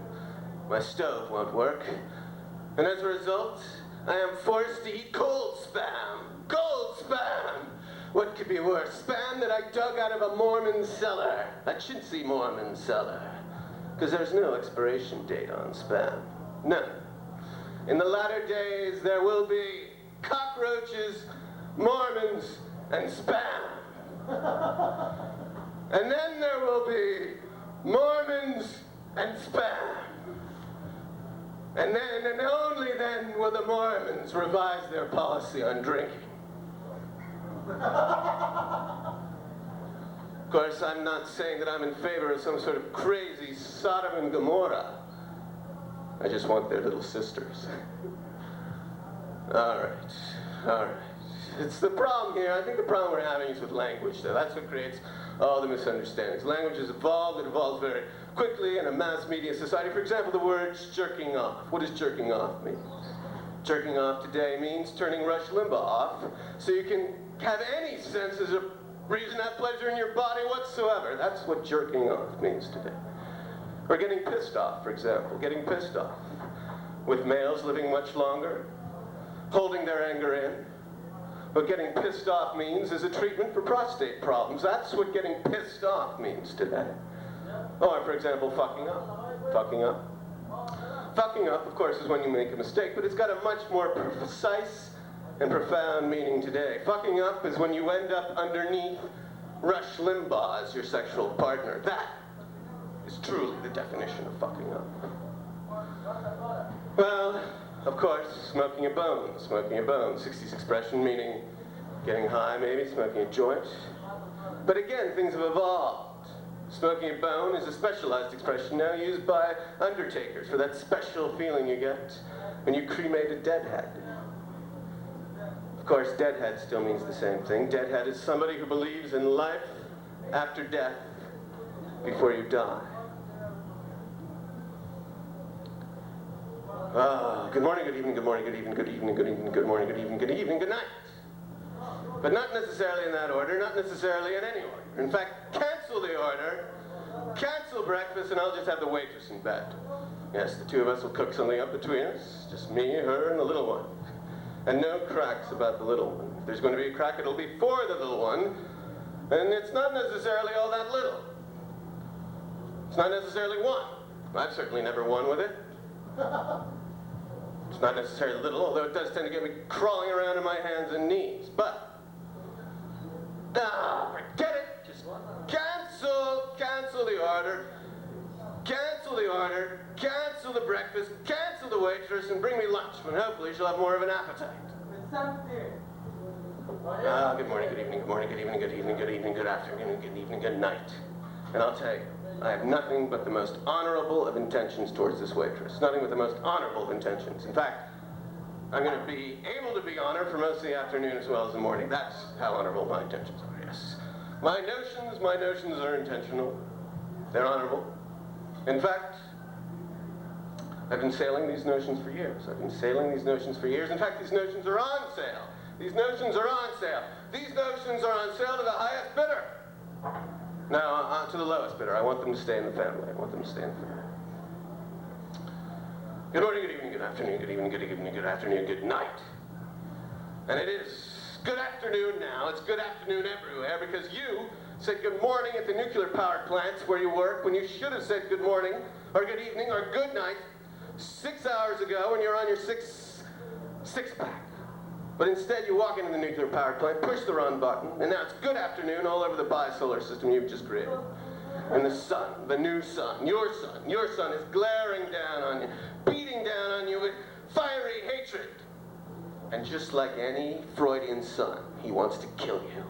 My stove won't work, and as a result, I am forced to eat cold spam. Cold spam! What could be worse? Spam that I dug out of a Mormon cellar, a chintzy Mormon cellar. Because there's no expiration date on spam. None. In the latter days, there will be cockroaches, Mormons, and spam. And then there will be Mormons and spam. And then, and only then, will the Mormons revise their policy on drinking. Of course, I'm not saying that I'm in favor of some sort of crazy Sodom and Gomorrah. I just want their little sisters. All right. It's the problem here. I think the problem we're having is with language, though. That's what creates all the misunderstandings. Language has evolved. It evolves very quickly in a mass media society. For example, the word jerking off. What does jerking off mean? Jerking off today means turning Rush Limbaugh off so you can have any senses of reason to have pleasure in your body whatsoever. That's what jerking off means today. Or getting pissed off, for example. Getting pissed off. With males living much longer, holding their anger in. What getting pissed off means is a treatment for prostate problems. That's what getting pissed off means today. Or, for example, fucking up. Fucking up. Fucking up, of course, is when you make a mistake, but it's got a much more precise and profound meaning today. Fucking up is when you end up underneath Rush Limbaugh as your sexual partner. That is truly the definition of fucking up. Well, of course, smoking a bone. Smoking a bone. 60s expression meaning getting high, maybe, smoking a joint. But again, things have evolved. Smoking a bone is a specialized expression now used by undertakers for that special feeling you get when you cremate a deadhead. Of course, deadhead still means the same thing. Deadhead is somebody who believes in life after death before you die. Good morning, good evening, good morning, good evening, good evening, good evening, good morning, good evening, good evening, good night. But not necessarily in that order, not necessarily in any order. In fact, cancel the order, cancel breakfast, and I'll just have the waitress in bed. Yes, the two of us will cook something up between us, just me, her, and the little one. And no cracks about the little one. If there's going to be a crack, it'll be for the little one, and it's not necessarily all that little. It's not necessarily one. I've certainly never won with it. It's not necessarily little, although it does tend to get me crawling around in my hands and knees. But, forget it. Just cancel the order, cancel the order, cancel the breakfast, cancel the waitress, and bring me lunch, when hopefully she'll have more of an appetite. Good morning, good evening, good morning, good evening, good evening, good evening, good afternoon, good evening, good night. And I'll tell you, I have nothing but the most honorable of intentions towards this waitress. Nothing but the most honorable of intentions. In fact, I'm going to be able to be honored for most of the afternoon as well as the morning. That's how honorable my intentions are, yes. My notions are intentional. They're honorable. In fact, I've been sailing these notions for years. I've been sailing these notions for years. In fact, these notions are on sale. These notions are on sale. These notions are on sale to the highest bidder. Now, to the lowest bidder. I want them to stay in the family. I want them to stay in the family. Good morning, good evening, good afternoon, good evening, good evening, good afternoon, good night. And it is good afternoon now. It's good afternoon everywhere because you said good morning at the nuclear power plants where you work when you should have said good morning or good evening or good night 6 hours ago when you're on your six-pack. But instead, you walk into the nuclear power plant, push the run button, and now it's good afternoon all over the bisolar system you've just created. And the sun, the new sun, your sun is glaring down on you, beating down on you with fiery hatred. And just like any Freudian son, he wants to kill you.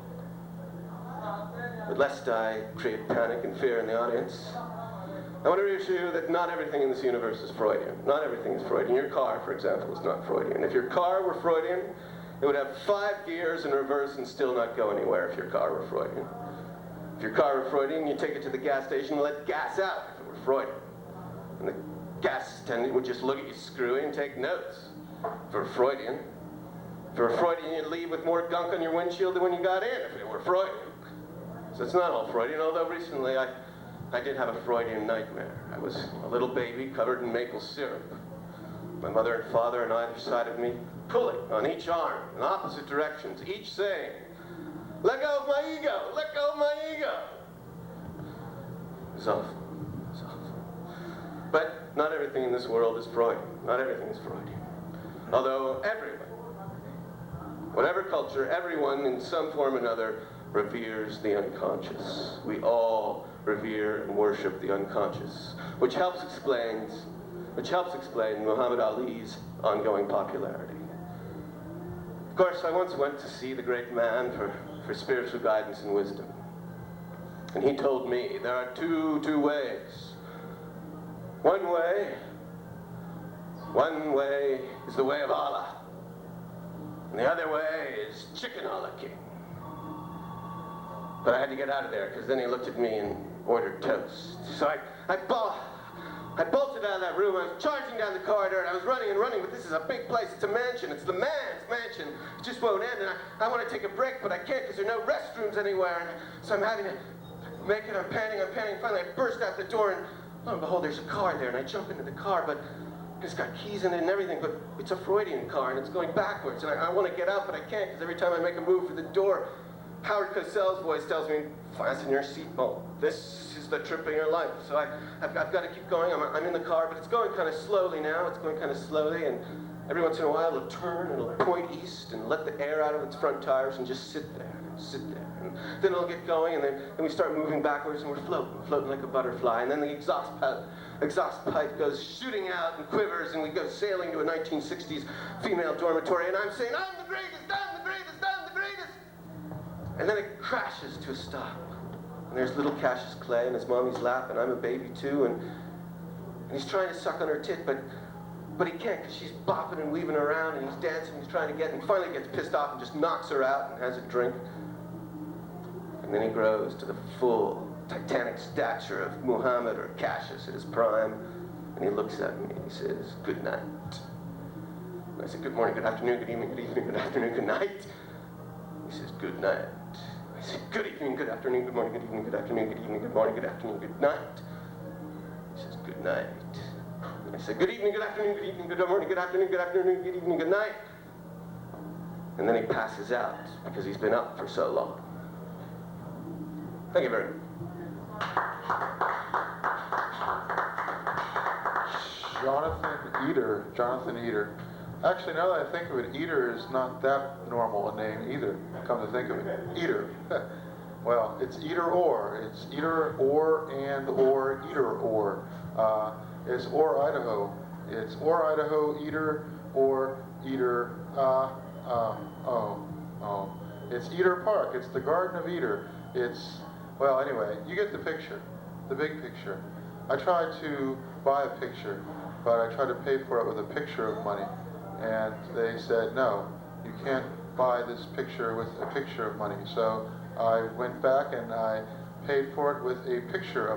But lest I create panic and fear in the audience, I want to reassure you that not everything in this universe is Freudian. Not everything is Freudian. Your car, for example, is not Freudian. If your car were Freudian, it would have 5 gears in reverse and still not go anywhere if your car were Freudian. If your car were Freudian, you'd take it to the gas station and let gas out if it were Freudian. And the gas attendant would just look at you screwy and take notes. If it were Freudian, you'd leave with more gunk on your windshield than when you got in if it were Freudian. So it's not all Freudian, although recently I did have a Freudian nightmare. I was a little baby covered in maple syrup. My mother and father on either side of me pulling on each arm in opposite directions, each saying, "Let go of my ego! Let go of my ego!" It was awful. It was awful. But not everything in this world is Freudian. Not everything is Freudian. Although everyone, whatever culture, everyone in some form or another reveres the unconscious. We all revere and worship the unconscious, which helps explain Muhammad Ali's ongoing popularity. Of course, I once went to see the great man for spiritual guidance and wisdom. And he told me there are two ways. One way is the way of Allah. And the other way is Chicken Allah King. But I had to get out of there because then he looked at me and ordered toast. So I I bolted out of that room, I was charging down the corridor, and I was running and running, but this is a big place, it's a mansion, it's the man's mansion. It just won't end, and I want to take a break, but I can't because there are no restrooms anywhere, and so I'm having to make it, I'm panting, finally I burst out the door, and lo and behold, there's a car there, and I jump into the car, but it's got keys in it and everything, but it's a Freudian car, and it's going backwards, and I want to get out, but I can't, because every time I make a move for the door, Howard Cosell's voice tells me, fasten your seatbelt. This is the trip of your life. So I've got to keep going. I'm in the car, but it's going kind of slowly now. It's going kind of slowly, and every once in a while it'll turn and it'll point east and let the air out of its front tires and just sit there. And then it'll get going, and then we start moving backwards, and we're floating like a butterfly. And then the exhaust pipe goes shooting out and quivers, and we go sailing to a 1960s female dormitory, and I'm saying, I'm the greatest, I'm the greatest, I'm the greatest. And then it crashes to a stop. And there's little Cassius Clay in his mommy's lap, and I'm a baby too, and he's trying to suck on her tit, but he can't, because she's bopping and weaving around, and he's dancing, he's trying to get, and he finally gets pissed off and just knocks her out and has a drink. And then he grows to the full titanic stature of Muhammad or Cassius at his prime, and he looks at me and he says, good night. And I said, good morning, good afternoon, good evening, good afternoon, good night. He says, good night. I said, good evening, good afternoon, good morning, good evening, good afternoon, good evening, good morning, good afternoon, good night. He says, good night. And I said, good evening, good afternoon, good evening, good morning, good afternoon, good afternoon, good evening, good night. And then he passes out because he's been up for so long. Thank you very much. Jonathan Eder. Actually, now that I think of it, Eder is not that normal a name either, come to think of it. Eder. Well, it's either or. It's either or and or, either or. It's or Idaho. It's or Idaho, Eder, or Eder, It's Eder Park. It's the Garden of Eder. It's, well, anyway, you get the picture, the big picture. I tried to buy a picture, but I tried to pay for it with a picture of money. And they said, no, you can't buy this picture with a picture of money. So I went back and I paid for it with a picture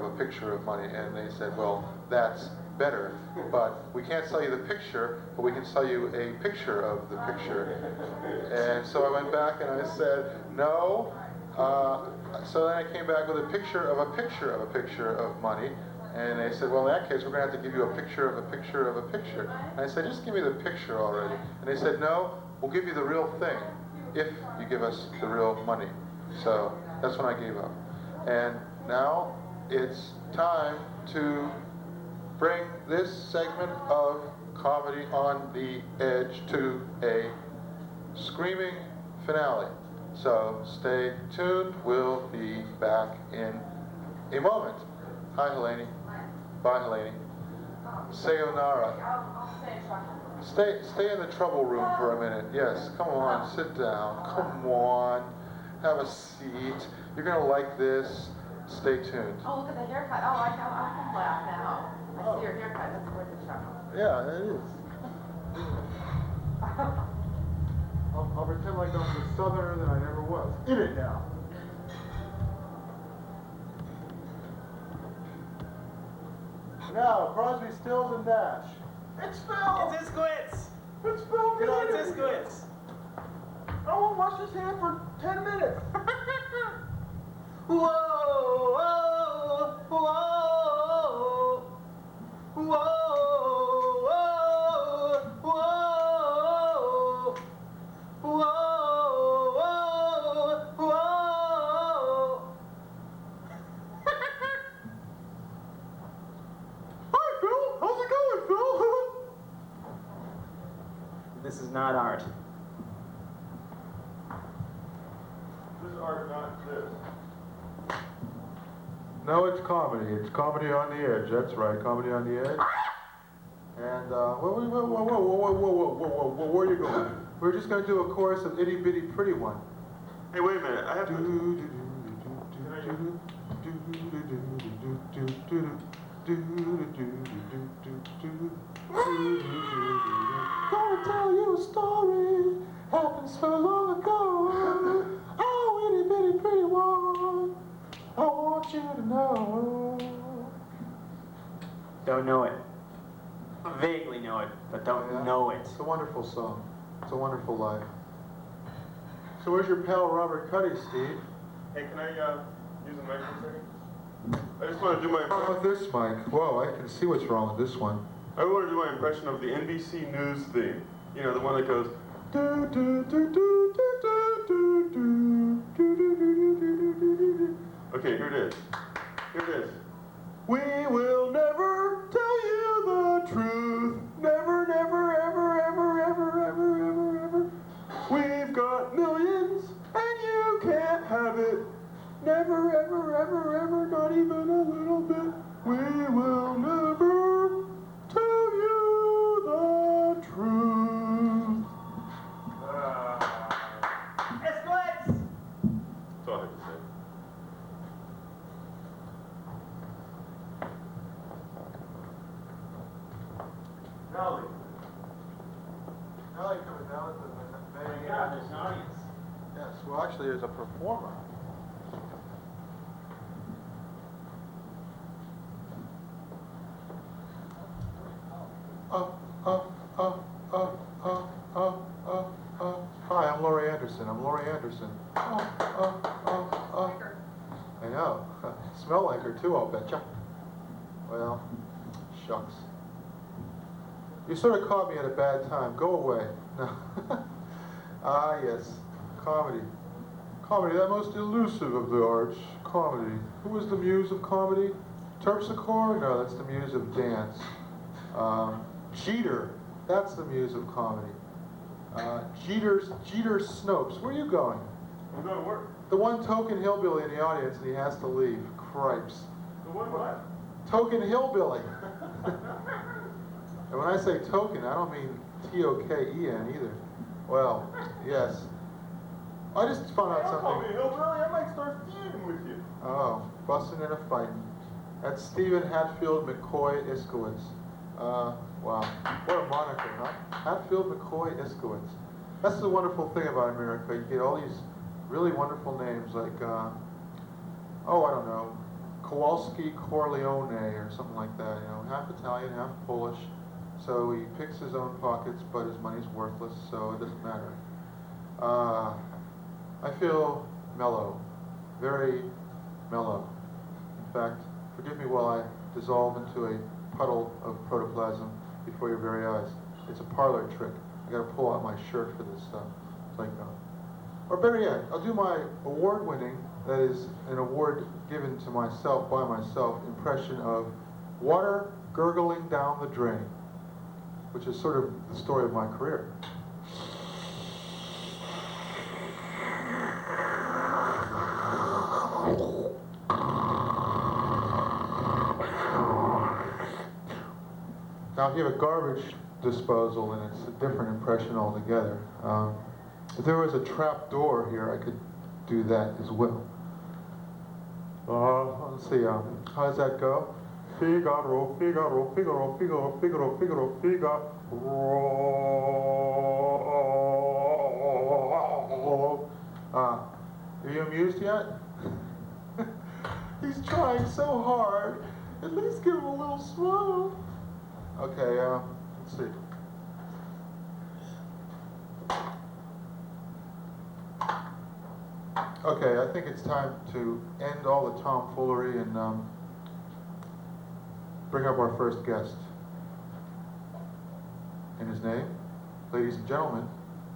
of money. And they said, well, that's better. But we can't sell you the picture, but we can sell you a picture of the picture. And so I went back and I said, no. So then I came back with a picture of of money. And they said, well, in that case, we're going to have to give you a picture of a picture of a picture. And I said, just give me the picture already. And they said, no, we'll give you the real thing if you give us the real money. So that's when I gave up. And now it's time to bring this segment of Comedy on the Edge to a screaming finale. So stay tuned. We'll be back in a moment. Hi, Helene. Bye, Helene. Sayonara. Stay in the trouble room for a minute. Yes, come on, sit down. Come on, have a seat. You're gonna like this. Stay tuned. Oh, look at the haircut. Oh, I can laugh now. I see your haircut. That's worth a shot. Yeah, it is. I'll pretend like I'm a southerner than I never was. In it now. Now, Crosby, Stills, and Nash. It's Phil! It's Squits! It's Phil! Get on it's Squits! I won't wash his hand for 10 minutes. Whoa, whoa, whoa, whoa, whoa, whoa, whoa, whoa, whoa. Hi, Phil. How's it going, Phil? This is not art. This is art, not this. No, it's comedy. It's comedy on the edge. That's right, comedy on the edge. And whoa, where are you going? We're just gonna do a chorus of Itty Bitty Pretty One. Hey, wait a minute. I have to. Gonna tell you a story. Happened so long ago. Oh, Itty Bitty Pretty One. I want you to know. Don't know it. Vaguely know it, but don't know it. It's a wonderful song. It's a wonderful life. So where's your pal Robert Cuddy, Steve? Hey, can I use the mic for a second? I just want to do my What's wrong with this mic? Whoa, I can see what's wrong with this one. I want to do my impression of the NBC News theme. You know, the one that goes do do do do do do do do do do do do. Okay, here it is. Here it is. We will never tell you the truth. Never, never, ever, ever, ever, ever, ever, ever. We've got millions, and you can't have it. Never, ever, ever, ever, not even a little bit. We will never tell you the truth. Escalates! That's all I have to say. Nelly. Nelly coming down to the Yeah, there's an audience. Yes, well actually there's a performer. Hi, I'm Laurie Anderson. I'm Laurie Anderson. I know. Smell like her too, I'll betcha. Well, shucks. You sort of caught me at a bad time. Go away. No. Ah, yes. Comedy. Comedy, that most elusive of the arts. Comedy. Who was the muse of comedy? Terpsichore? No, that's the muse of dance. Jeter. That's the muse of comedy. Jeter Snopes. Where are you going? I'm going to work. The one token hillbilly in the audience, and he has to leave. Cripes. The one what? Token hillbilly. And when I say token, I don't mean T-O-K-E-N either. Well, yes. I just found out Don't call me something. a hillbilly. I might start feuding with you. Oh, busting and a fighting. That's Stephen Hatfield McCoy Iskowitz. Wow. What a moniker, huh? Hatfield McCoy Iskowitz. That's the wonderful thing about America. You get all these really wonderful names like, I don't know, Kowalski Corleone or something like that, you know, half Italian, half Polish. So he picks his own pockets, but his money's worthless, so it doesn't matter. I feel mellow, very mellow. In fact, forgive me while I dissolve into a puddle of protoplasm before your very eyes. It's a parlor trick. I gotta pull out my shirt for this stuff. It's like, or better yet, I'll do my award-winning, that is an award given to myself by myself, impression of water gurgling down the drain, which is sort of the story of my career. Now, if you have a garbage disposal, then it's a different impression altogether. If there was a trap door here, I could do that as well. Let's see, how does that go? Figaro, Figaro, Figaro, Figaro, Figaro, Figaro, Figaro. Are you amused yet? He's trying so hard. At least give him a little smile. Okay, let's see. Okay, I think it's time to end all the tomfoolery and bring up our first guest. And his name, ladies and gentlemen,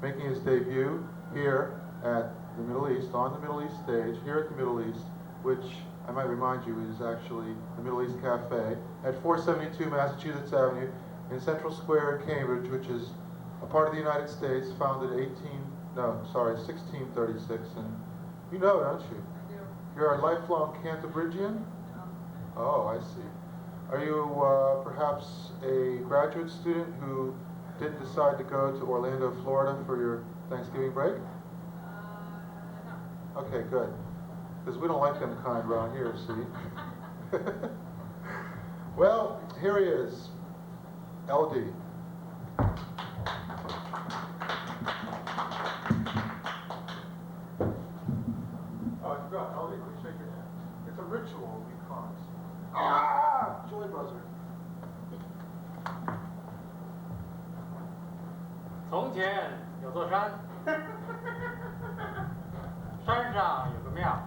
making his debut here at the Middle East, on the Middle East stage, here at the Middle East, which I might remind you is actually the Middle East Cafe at 472 Massachusetts Avenue in Central Square in Cambridge, which is a part of the United States, founded 1636, and you know, don't you? I do. You're a lifelong Cantabrigian? Oh, I see. Are you perhaps a graduate student who didn't decide to go to Orlando, Florida for your Thanksgiving break? No. Okay, good. Because we don't like them kind around here, see? Well, here he is, LD. Oh, I forgot, LD, please shake your hand. It's a ritual we cause. Ah! Joy buzzer. 从前有座山，山上有个庙。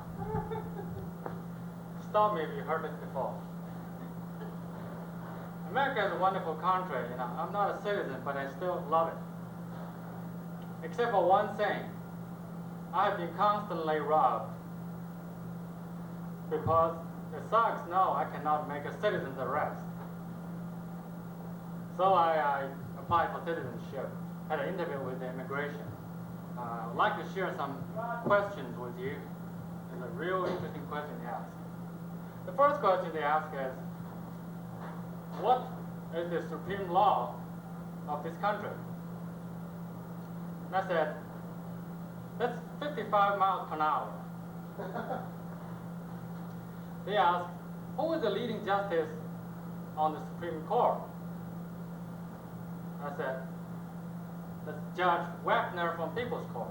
Stop me if you heard it before. America is a wonderful country, you know. I'm not a citizen, but I still love it. Except for one thing. I have been constantly robbed. Because the thugs know I cannot make a citizen's arrest. So I applied for citizenship, had an interview with the immigration. I would like to share some questions with you. It's a real interesting question to ask. The first question they ask is, what is the supreme law of this country? And I said, that's 55 miles per hour. They asked, who is the leading justice on the Supreme Court? I said, that's Judge Wagner from People's Court.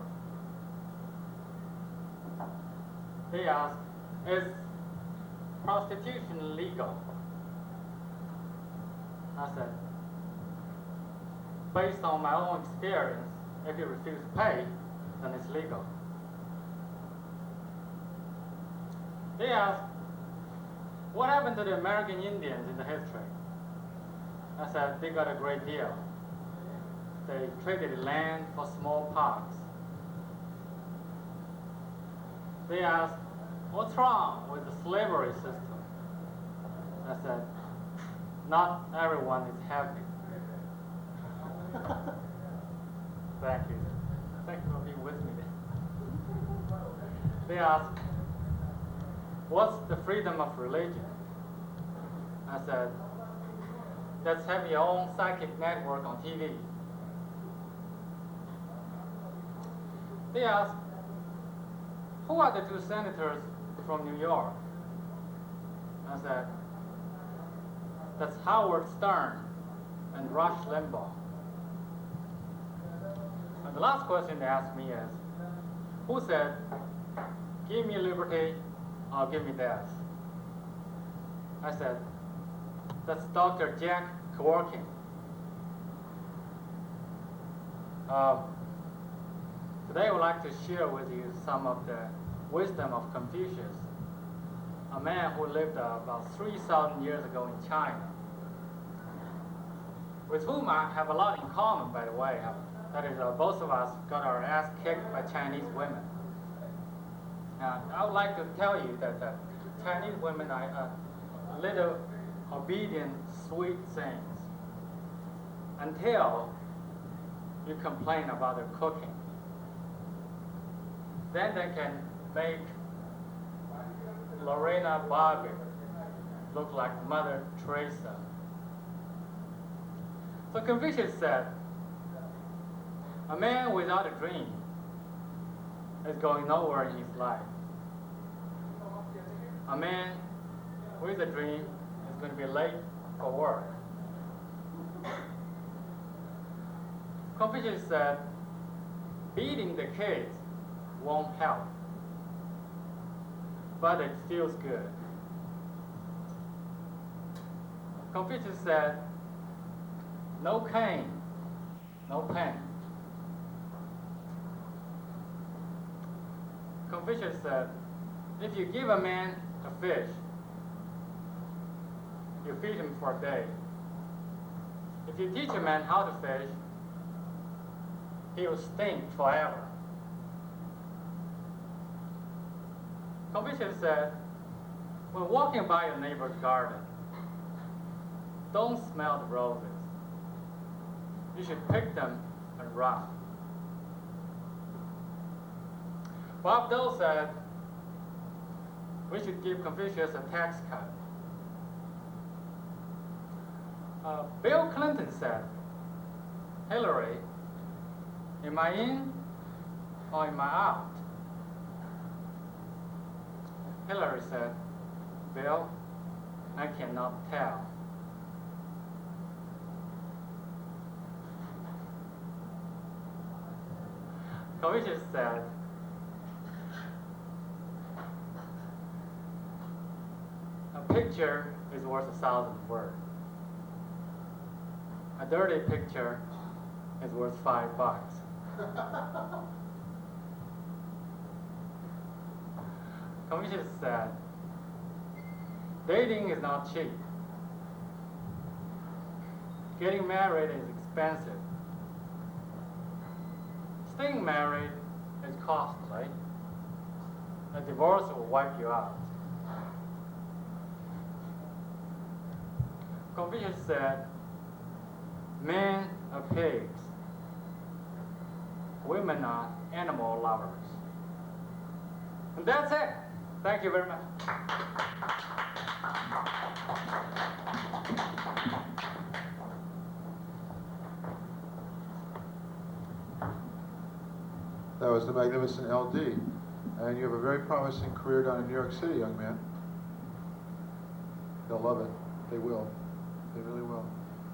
They asked, is prostitution legal? I said, based on my own experience, if you refuse to pay, then it's legal. They asked, what happened to the American Indians in the history? I said, they got a great deal. They traded land for smallpox. They asked, what's wrong with the slavery system? I said, not everyone is happy. Thank you. Thank you for being with me. They asked, what's the freedom of religion? I said, that's having your own psychic network on TV. They asked, who are the two senators from New York? I said, that's Howard Stern and Rush Limbaugh. And the last question they asked me is, who said, give me liberty or give me death? I said, that's Dr. Jack Kevorkian. Today I would like to share with you some of the wisdom of Confucius, a man who lived about 3,000 years ago in China, with whom I have a lot in common, by the way. That is, both of us got our ass kicked by Chinese women. I would like to tell you that Chinese women are little obedient, sweet things until you complain about their cooking. Then they can make Lorena Bobbitt look like Mother Teresa. So Confucius said, a man without a dream is going nowhere in his life. A man with a dream is going to be late for work. Confucius said, beating the kids won't help, but it feels good. Confucius said, no cane, no pain. Confucius said, if you give a man a fish, you feed him for a day. If you teach a man how to fish, he will stink forever. Confucius said, when walking by your neighbor's garden, don't smell the roses. You should pick them and run. Bob Dole said, we should give Confucius a tax cut. Bill Clinton said, Hillary, am I in or am I out? Hillary said, Bill, I cannot tell. Confucius said, a picture is worth 1,000 words. A dirty picture is worth $5. Confucius said, dating is not cheap. Getting married is expensive. Staying married is costly. A divorce will wipe you out. Confucius said, men are pigs. Women are animal lovers. And that's it. Thank you very much. That was the magnificent LD. And you have a very promising career down in New York City, young man. They'll love it. They will. They really will.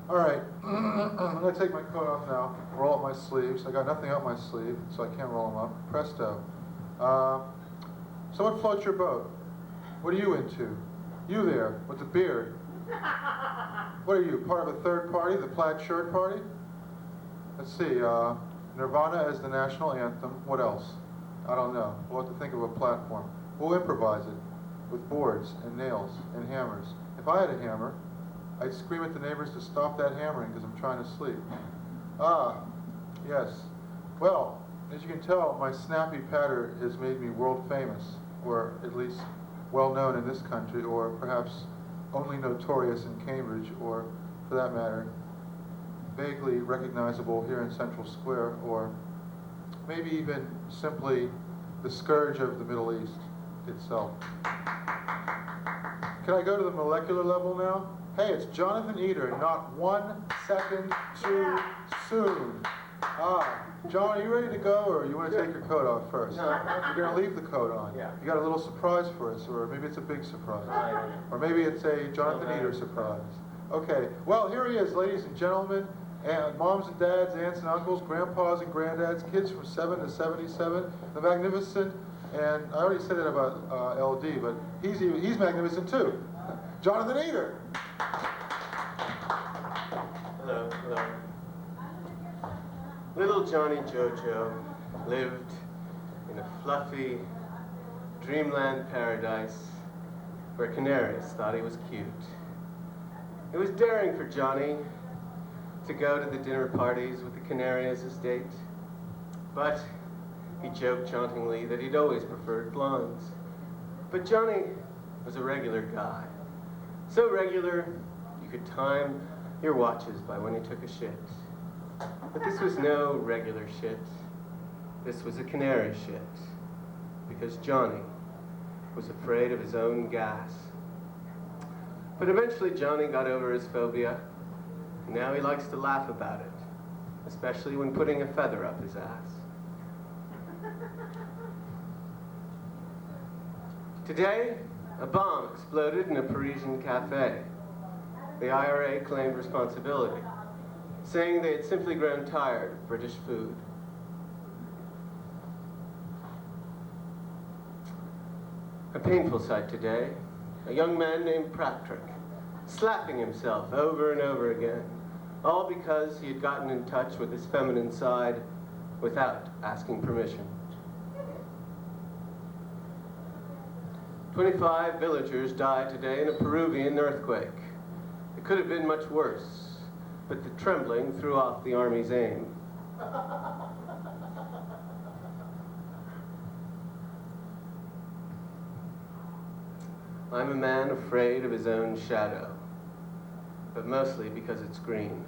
All right. I'm going to take my coat off now, roll up my sleeves. I got nothing up my sleeve, so I can't roll them up. Presto. Someone float your boat. What are you into? You there, with the beard. What are you, part of a third party, the plaid shirt party? Let's see, Nirvana as the national anthem. What else? I don't know. We'll have to think of a platform. We'll improvise it with boards and nails and hammers. If I had a hammer, I'd scream at the neighbors to stop that hammering because I'm trying to sleep. Ah, yes. Well, as you can tell, my snappy patter has made me world famous, or at least well known in this country, or perhaps only notorious in Cambridge, or for that matter, vaguely recognizable here in Central Square, or maybe even simply the scourge of the Middle East itself. Can I go to the molecular level now? Hey, it's Jonathan Eder, not 1 second too soon. Ah, John, are you ready to go, or you want to take your coat off first? No. You're going to leave the coat on. Yeah. You got a little surprise for us, or maybe it's a big surprise. Or maybe it's a Jonathan Eder surprise. Okay, well, here he is, ladies and gentlemen, and moms and dads, aunts and uncles, grandpas and granddads, kids from 7 to 77, the magnificent, and I already said it about LD, but he's magnificent too, Jonathan Eder. Hello, hello. Little Johnny Jojo lived in a fluffy dreamland paradise where canaries thought he was cute. It was daring for Johnny to go to the dinner parties with the canary as his date, but he joked jauntily that he'd always preferred blondes. But Johnny was a regular guy. So regular, you could time your watches by when he took a shit. But this was no regular shit. This was a canary shit. Because Johnny was afraid of his own gas. But eventually Johnny got over his phobia. And now he likes to laugh about it. Especially when putting a feather up his ass. Today, a bomb exploded in a Parisian cafe. The IRA claimed responsibility, saying they had simply grown tired of British food. A painful sight today, a young man named Patrick, slapping himself over and over again, all because he had gotten in touch with his feminine side without asking permission. 25 villagers died today in a Peruvian earthquake. It could have been much worse, but the trembling threw off the army's aim. I'm a man afraid of his own shadow, but mostly because it's green.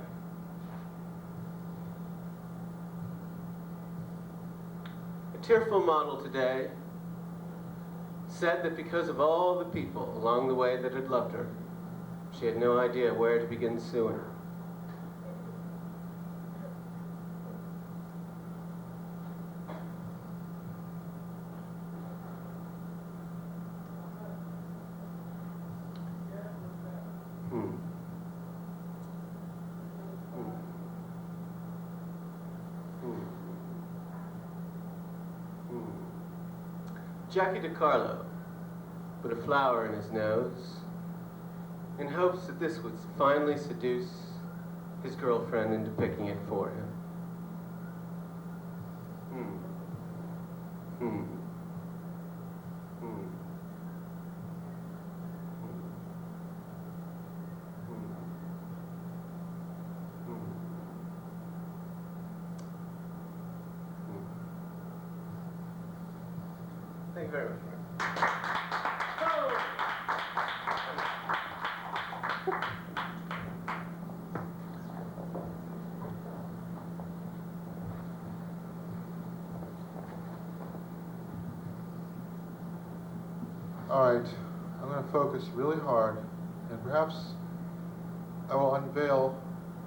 A tearful model today said that because of all the people along the way that had loved her, she had no idea where to begin suing. Jackie DiCarlo put a flower in his nose in hopes that this would finally seduce his girlfriend into picking it for him. Thank you very much. All right, I'm going to focus really hard, and perhaps I will unveil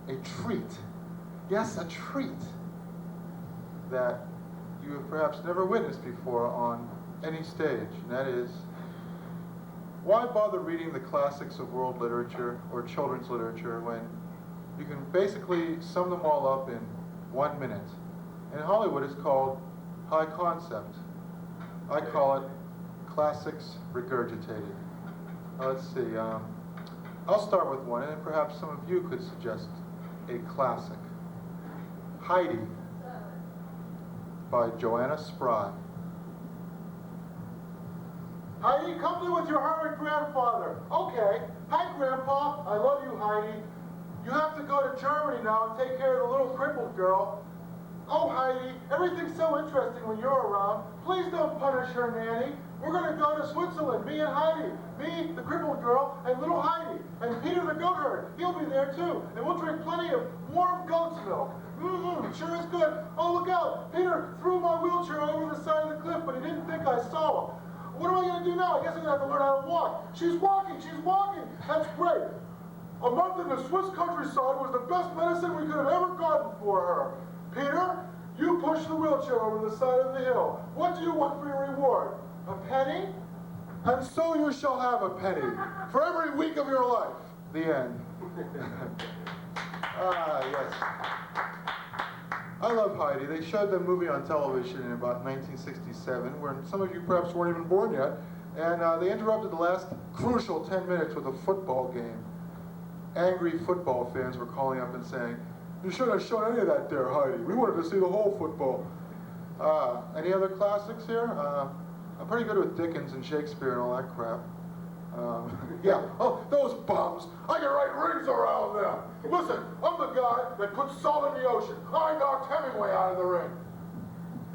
a treat. Yes, a treat that you have perhaps never witnessed before on any stage, and that is, why bother reading the classics of world literature or children's literature when you can basically sum them all up in 1 minute? In Hollywood, it's called high concept. I call it classics regurgitated. Let's see, I'll start with one, and perhaps some of you could suggest a classic. Heidi by Joanna Spry. Heidi, come live with your hermit grandfather. Okay. Hi, Grandpa. I love you, Heidi. You have to go to Germany now and take care of the little crippled girl. Oh, Heidi, everything's so interesting when you're around. Please don't punish her, Nanny. We're going to go to Switzerland, me and Heidi. Me, the crippled girl, and little Heidi. And Peter the goat herd, he'll be there too. And we'll drink plenty of warm goat's milk. Sure is good. Oh, look out. Peter threw my wheelchair over the side of the cliff, but he didn't think I saw him. What am I going to do now? I guess I'm going to have to learn how to walk. She's walking. She's walking. That's great. A month in the Swiss countryside was the best medicine we could have ever gotten for her. Peter, you push the wheelchair over the side of the hill. What do you want for your reward? A penny? And so you shall have a penny for every week of your life. The end. Yes. I love Heidi. They showed the movie on television in about 1967, where some of you perhaps weren't even born yet, and they interrupted the last crucial 10 minutes with a football game. Angry football fans were calling up and saying, "You shouldn't have shown any of that there, Heidi. We wanted to see the whole football." Any other classics here? I'm pretty good with Dickens and Shakespeare and all that crap. Yeah, oh, those bums. I can write rings around them. Listen, I'm the guy that put salt in the ocean. I knocked Hemingway out of the ring.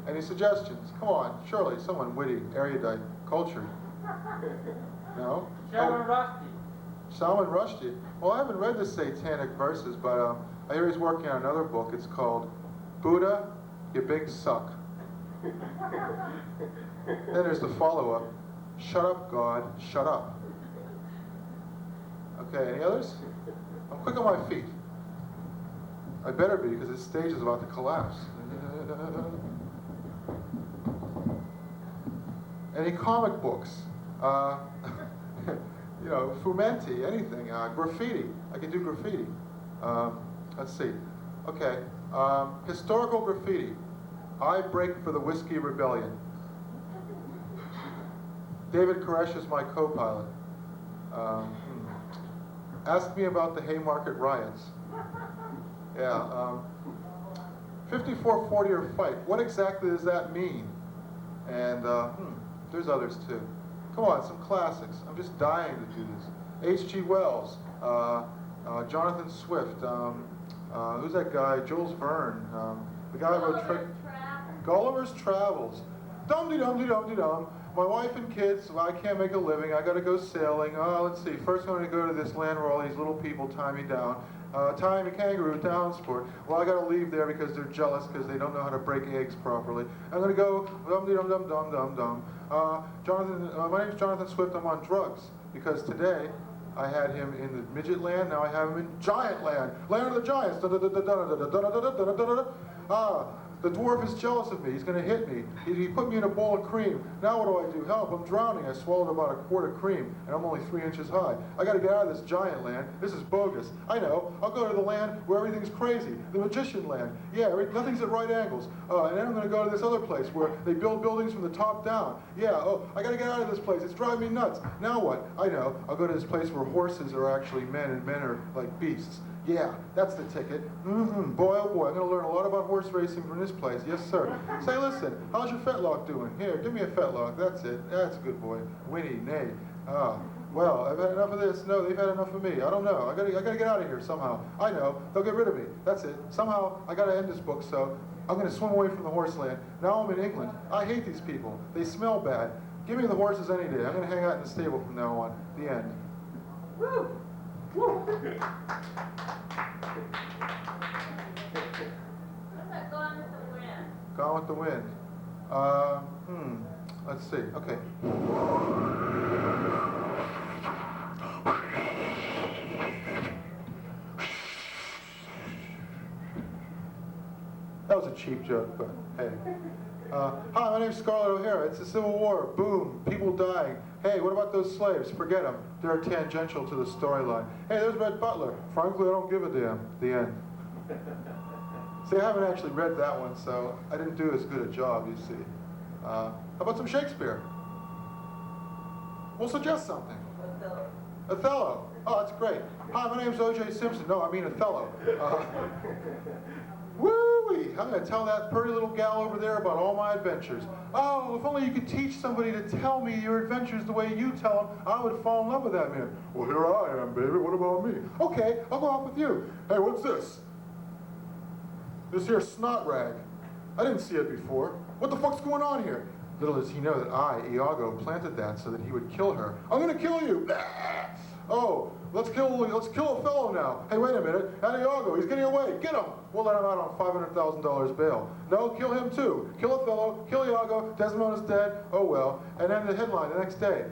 Any suggestions? Come on, surely someone witty, erudite, cultured. No? Salman Rushdie. Salman Rushdie. Well, I haven't read the Satanic Verses, but I hear he's working on another book. It's called Buddha, You Big Suck. Then there's the follow-up, Shut Up, God, Shut Up. Okay, any others? I'm quick on my feet. I better be, because this stage is about to collapse. Any comic books? You know, fumetti, anything, graffiti. I can do graffiti. Let's see. Okay, historical graffiti. I break for the Whiskey Rebellion. David Koresh is my co-pilot. Ask me about the Haymarket riots. Yeah, 54-40 or fight. What exactly does that mean? And there's others too. Come on, some classics. I'm just dying to do this. H.G. Wells, Jonathan Swift, who's that guy? Jules Verne, the guy who wrote Gulliver's Travels. Dum-de-dum-de-dum-de-dum. My wife and kids, well, I can't make a living. I gotta go sailing. Let's see. First I'm gonna go to this land where all these little people tie me down. Tie me kangaroo down sport. Well, I gotta leave there because they're jealous because they don't know how to break eggs properly. I'm gonna go dum-de-dum-dum-dum-dum-dum. My name's Jonathan Swift. I'm on drugs because today I had him in the midget land. Now I have him in giant land. Land of the giants. The dwarf is jealous of me. He's going to hit me. He put me in a bowl of cream. Now what do? Help, I'm drowning. I swallowed about a quart of cream, and I'm only 3 inches high. I got to get out of this giant land. This is bogus. I know. I'll go to the land where everything's crazy. The magician land. Yeah, nothing's at right angles. And then I'm going to go to this other place where they build buildings from the top down. Yeah, I got to get out of this place. It's driving me nuts. Now what? I know. I'll go to this place where horses are actually men and men are like beasts. Yeah, that's the ticket. Boy, oh boy, I'm gonna learn a lot about horse racing from this place. Yes, sir. Say, listen, how's your fetlock doing? Here, give me a fetlock. That's it. That's a good boy. Winnie, nay. Well, I've had enough of this. No, they've had enough of me. I don't know. I gotta get out of here somehow. I know. They'll get rid of me. That's it. Somehow, I gotta end this book, so I'm gonna swim away from the horse land. Now I'm in England. I hate these people. They smell bad. Give me the horses any day. I'm gonna hang out in the stable from now on. The end. Woo! Woo! What's that Gone with the Wind? Gone with the Wind. Let's see. Okay. That was a cheap joke, but hey. Hi, my name's Scarlett O'Hara. It's the Civil War. Boom. People dying. Hey, what about those slaves? Forget them. They're tangential to the storyline. Hey, there's Red Butler. Frankly, I don't give a damn. The end. See, I haven't actually read that one, so I didn't do as good a job, you see. How about some Shakespeare? We'll suggest something. Othello. Othello. Oh, that's great. Hi, my name's O.J. Simpson. No, I mean Othello. Woo-wee! I'm going to tell that pretty little gal over there about all my adventures. Oh, if only you could teach somebody to tell me your adventures the way you tell them, I would fall in love with that man. Well, here I am, baby. What about me? Okay, I'll go out with you. Hey, what's this? This here snot rag. I didn't see it before. What the fuck's going on here? Little does he know that I, Iago, planted that so that he would kill her. I'm going to kill you! Oh, let's kill Othello now. Hey, wait a minute. Iago, he's getting away. Get him. We'll let him out on $500,000 bail. No, kill him too. Kill Othello, kill Iago, Desdemona's dead. Oh well. And then the headline the next day.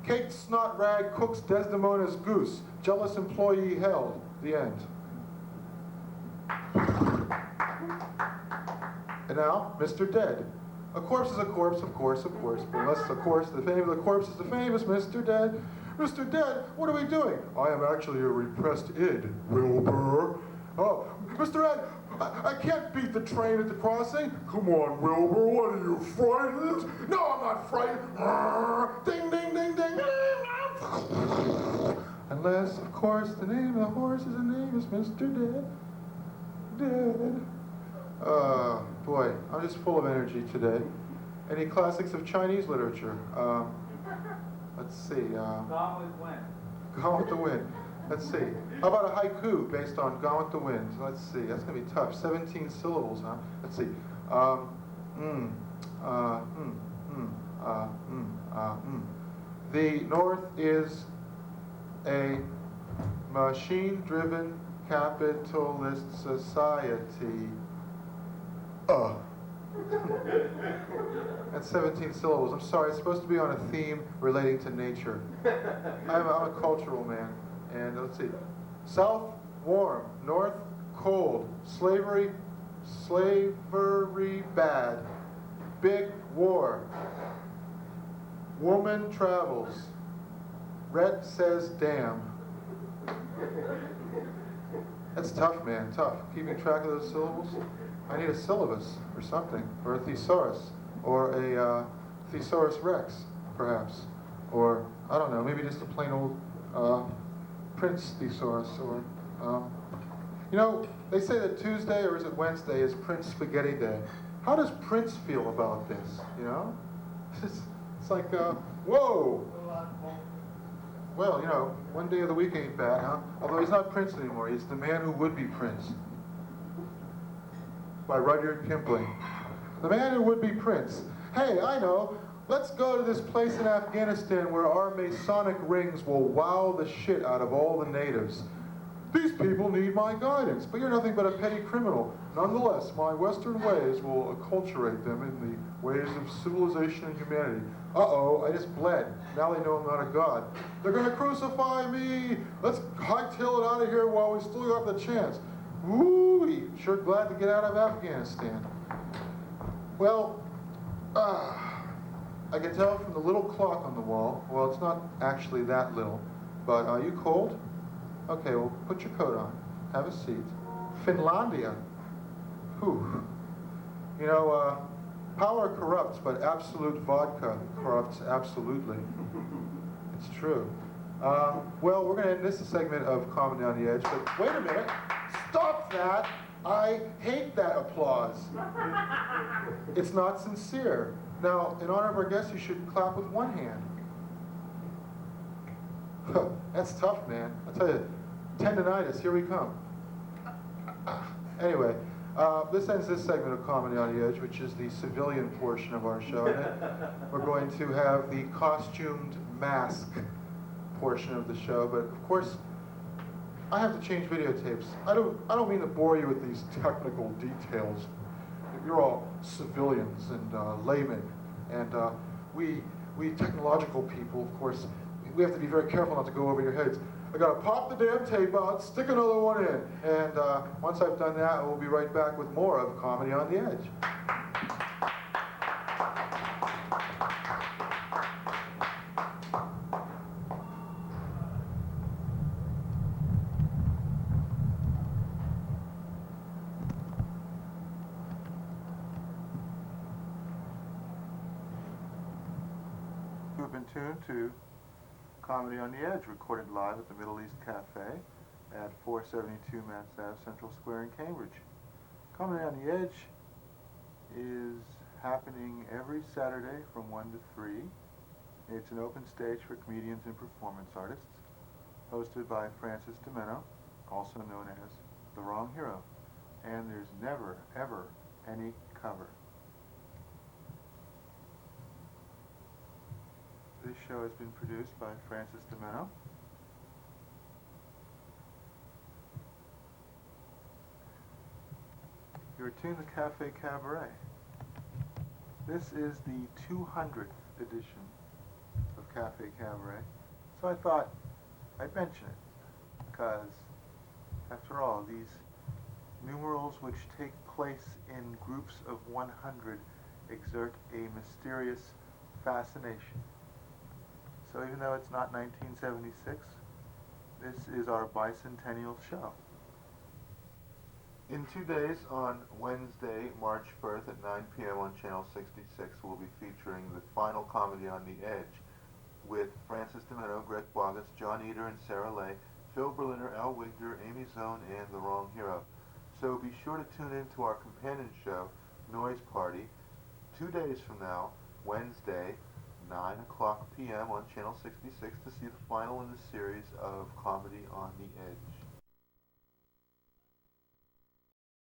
Caked snot rag cooks Desdemona's goose. Jealous employee held. The end. And now, Mr. Dead. A corpse is a corpse, of course, but unless, of course, the fame of the corpse is the famous Mr. Dead. Mr. Dead, what are we doing? I am actually a repressed id, Wilbur. Oh, Mr. Ed, I can't beat the train at the crossing. Come on, Wilbur, what are you, frightened? No, I'm not frightened. Ding, ding, ding, ding. Unless, of course, the name of the horse is the name is Mr. Dead. Dead. Boy, I'm just full of energy today. Any classics of Chinese literature? Let's see. Gone with Wind. Gone with the Wind. Let's see. How about a haiku based on Gone with the Wind? Let's see. That's gonna be tough. 17 syllables, huh? Let's see. The North is a machine-driven capitalist society. That's 17 syllables. I'm sorry, it's supposed to be on a theme relating to nature. I'm a cultural man. And let's see. South, warm. North, cold. Slavery, bad. Big war. Woman travels. Rhett says damn. That's tough, man, tough. Keeping track of those syllables. I need a syllabus or something, or a thesaurus, or a thesaurus rex, perhaps, or I don't know, maybe just a plain old Prince thesaurus, or you know, they say that Tuesday or is it Wednesday is Prince Spaghetti Day. How does Prince feel about this? You know, it's like whoa. Well, you know, one day of the week ain't bad, huh? Although he's not Prince anymore, he's the man who would be Prince. By Rudyard Kipling. The man who would be Prince. Hey, I know. Let's go to this place in Afghanistan where our Masonic rings will wow the shit out of all the natives. These people need my guidance, but you're nothing but a petty criminal. Nonetheless, my Western ways will acculturate them in the ways of civilization and humanity. Uh-oh, I just bled. Now they know I'm not a god. They're gonna crucify me! Let's hightail it out of here while we still got the chance. Woo-wee, sure glad to get out of Afghanistan. Well, I can tell from the little clock on the wall, well, it's not actually that little, but are you cold? Okay, well, put your coat on. Have a seat. Finlandia. Whew. You know, power corrupts, but absolute vodka corrupts absolutely. It's true. Well, we're going to end this segment of Comedy on the Edge, but wait a minute. Stop that. I hate that applause. It's not sincere. Now, in honor of our guests, you should clap with one hand. That's tough, man. I'll tell you, tendonitis, here we come. Anyway, this ends this segment of Comedy on the Edge, which is the civilian portion of our show. And then we're going to have the costumed mask portion of the show, but of course, I have to change videotapes. I don't mean to bore you with these technical details. You're all civilians and laymen, and we technological people, of course, we have to be very careful not to go over your heads. I gotta pop the damn tape out, stick another one in, and once I've done that, we'll be right back with more of Comedy on the Edge. You've been tuned to Comedy on the Edge, recorded live at the Middle East Cafe at 472 Mass Ave, Central Square in Cambridge. Comedy on the Edge is happening every Saturday from 1 to 3. It's an open stage for comedians and performance artists, hosted by Francis DiMenno, also known as The Wrong Hero. And there's never, ever any cover. This show has been produced by Francis DiMenno. You're tuned to Cafe Cabaret. This is the 200th edition of Cafe Cabaret, so I thought I'd mention it, because after all, these numerals which take place in groups of 100 exert a mysterious fascination. So even though it's not 1976, this is our bicentennial show. In 2 days, on Wednesday, March 1st at 9 p.m. on Channel 66, we'll be featuring the final Comedy on the Edge with Francis DiMenno, Greg Boggis, John Eder and Sarah Lay, Phil Berliner, Al Wigder, Amy Zone, and The Wrong Hero. So be sure to tune in to our companion show, Noise Party, 2 days from now, Wednesday, 9 o'clock p.m. on Channel 66 to see the final in the series of Comedy on the Edge.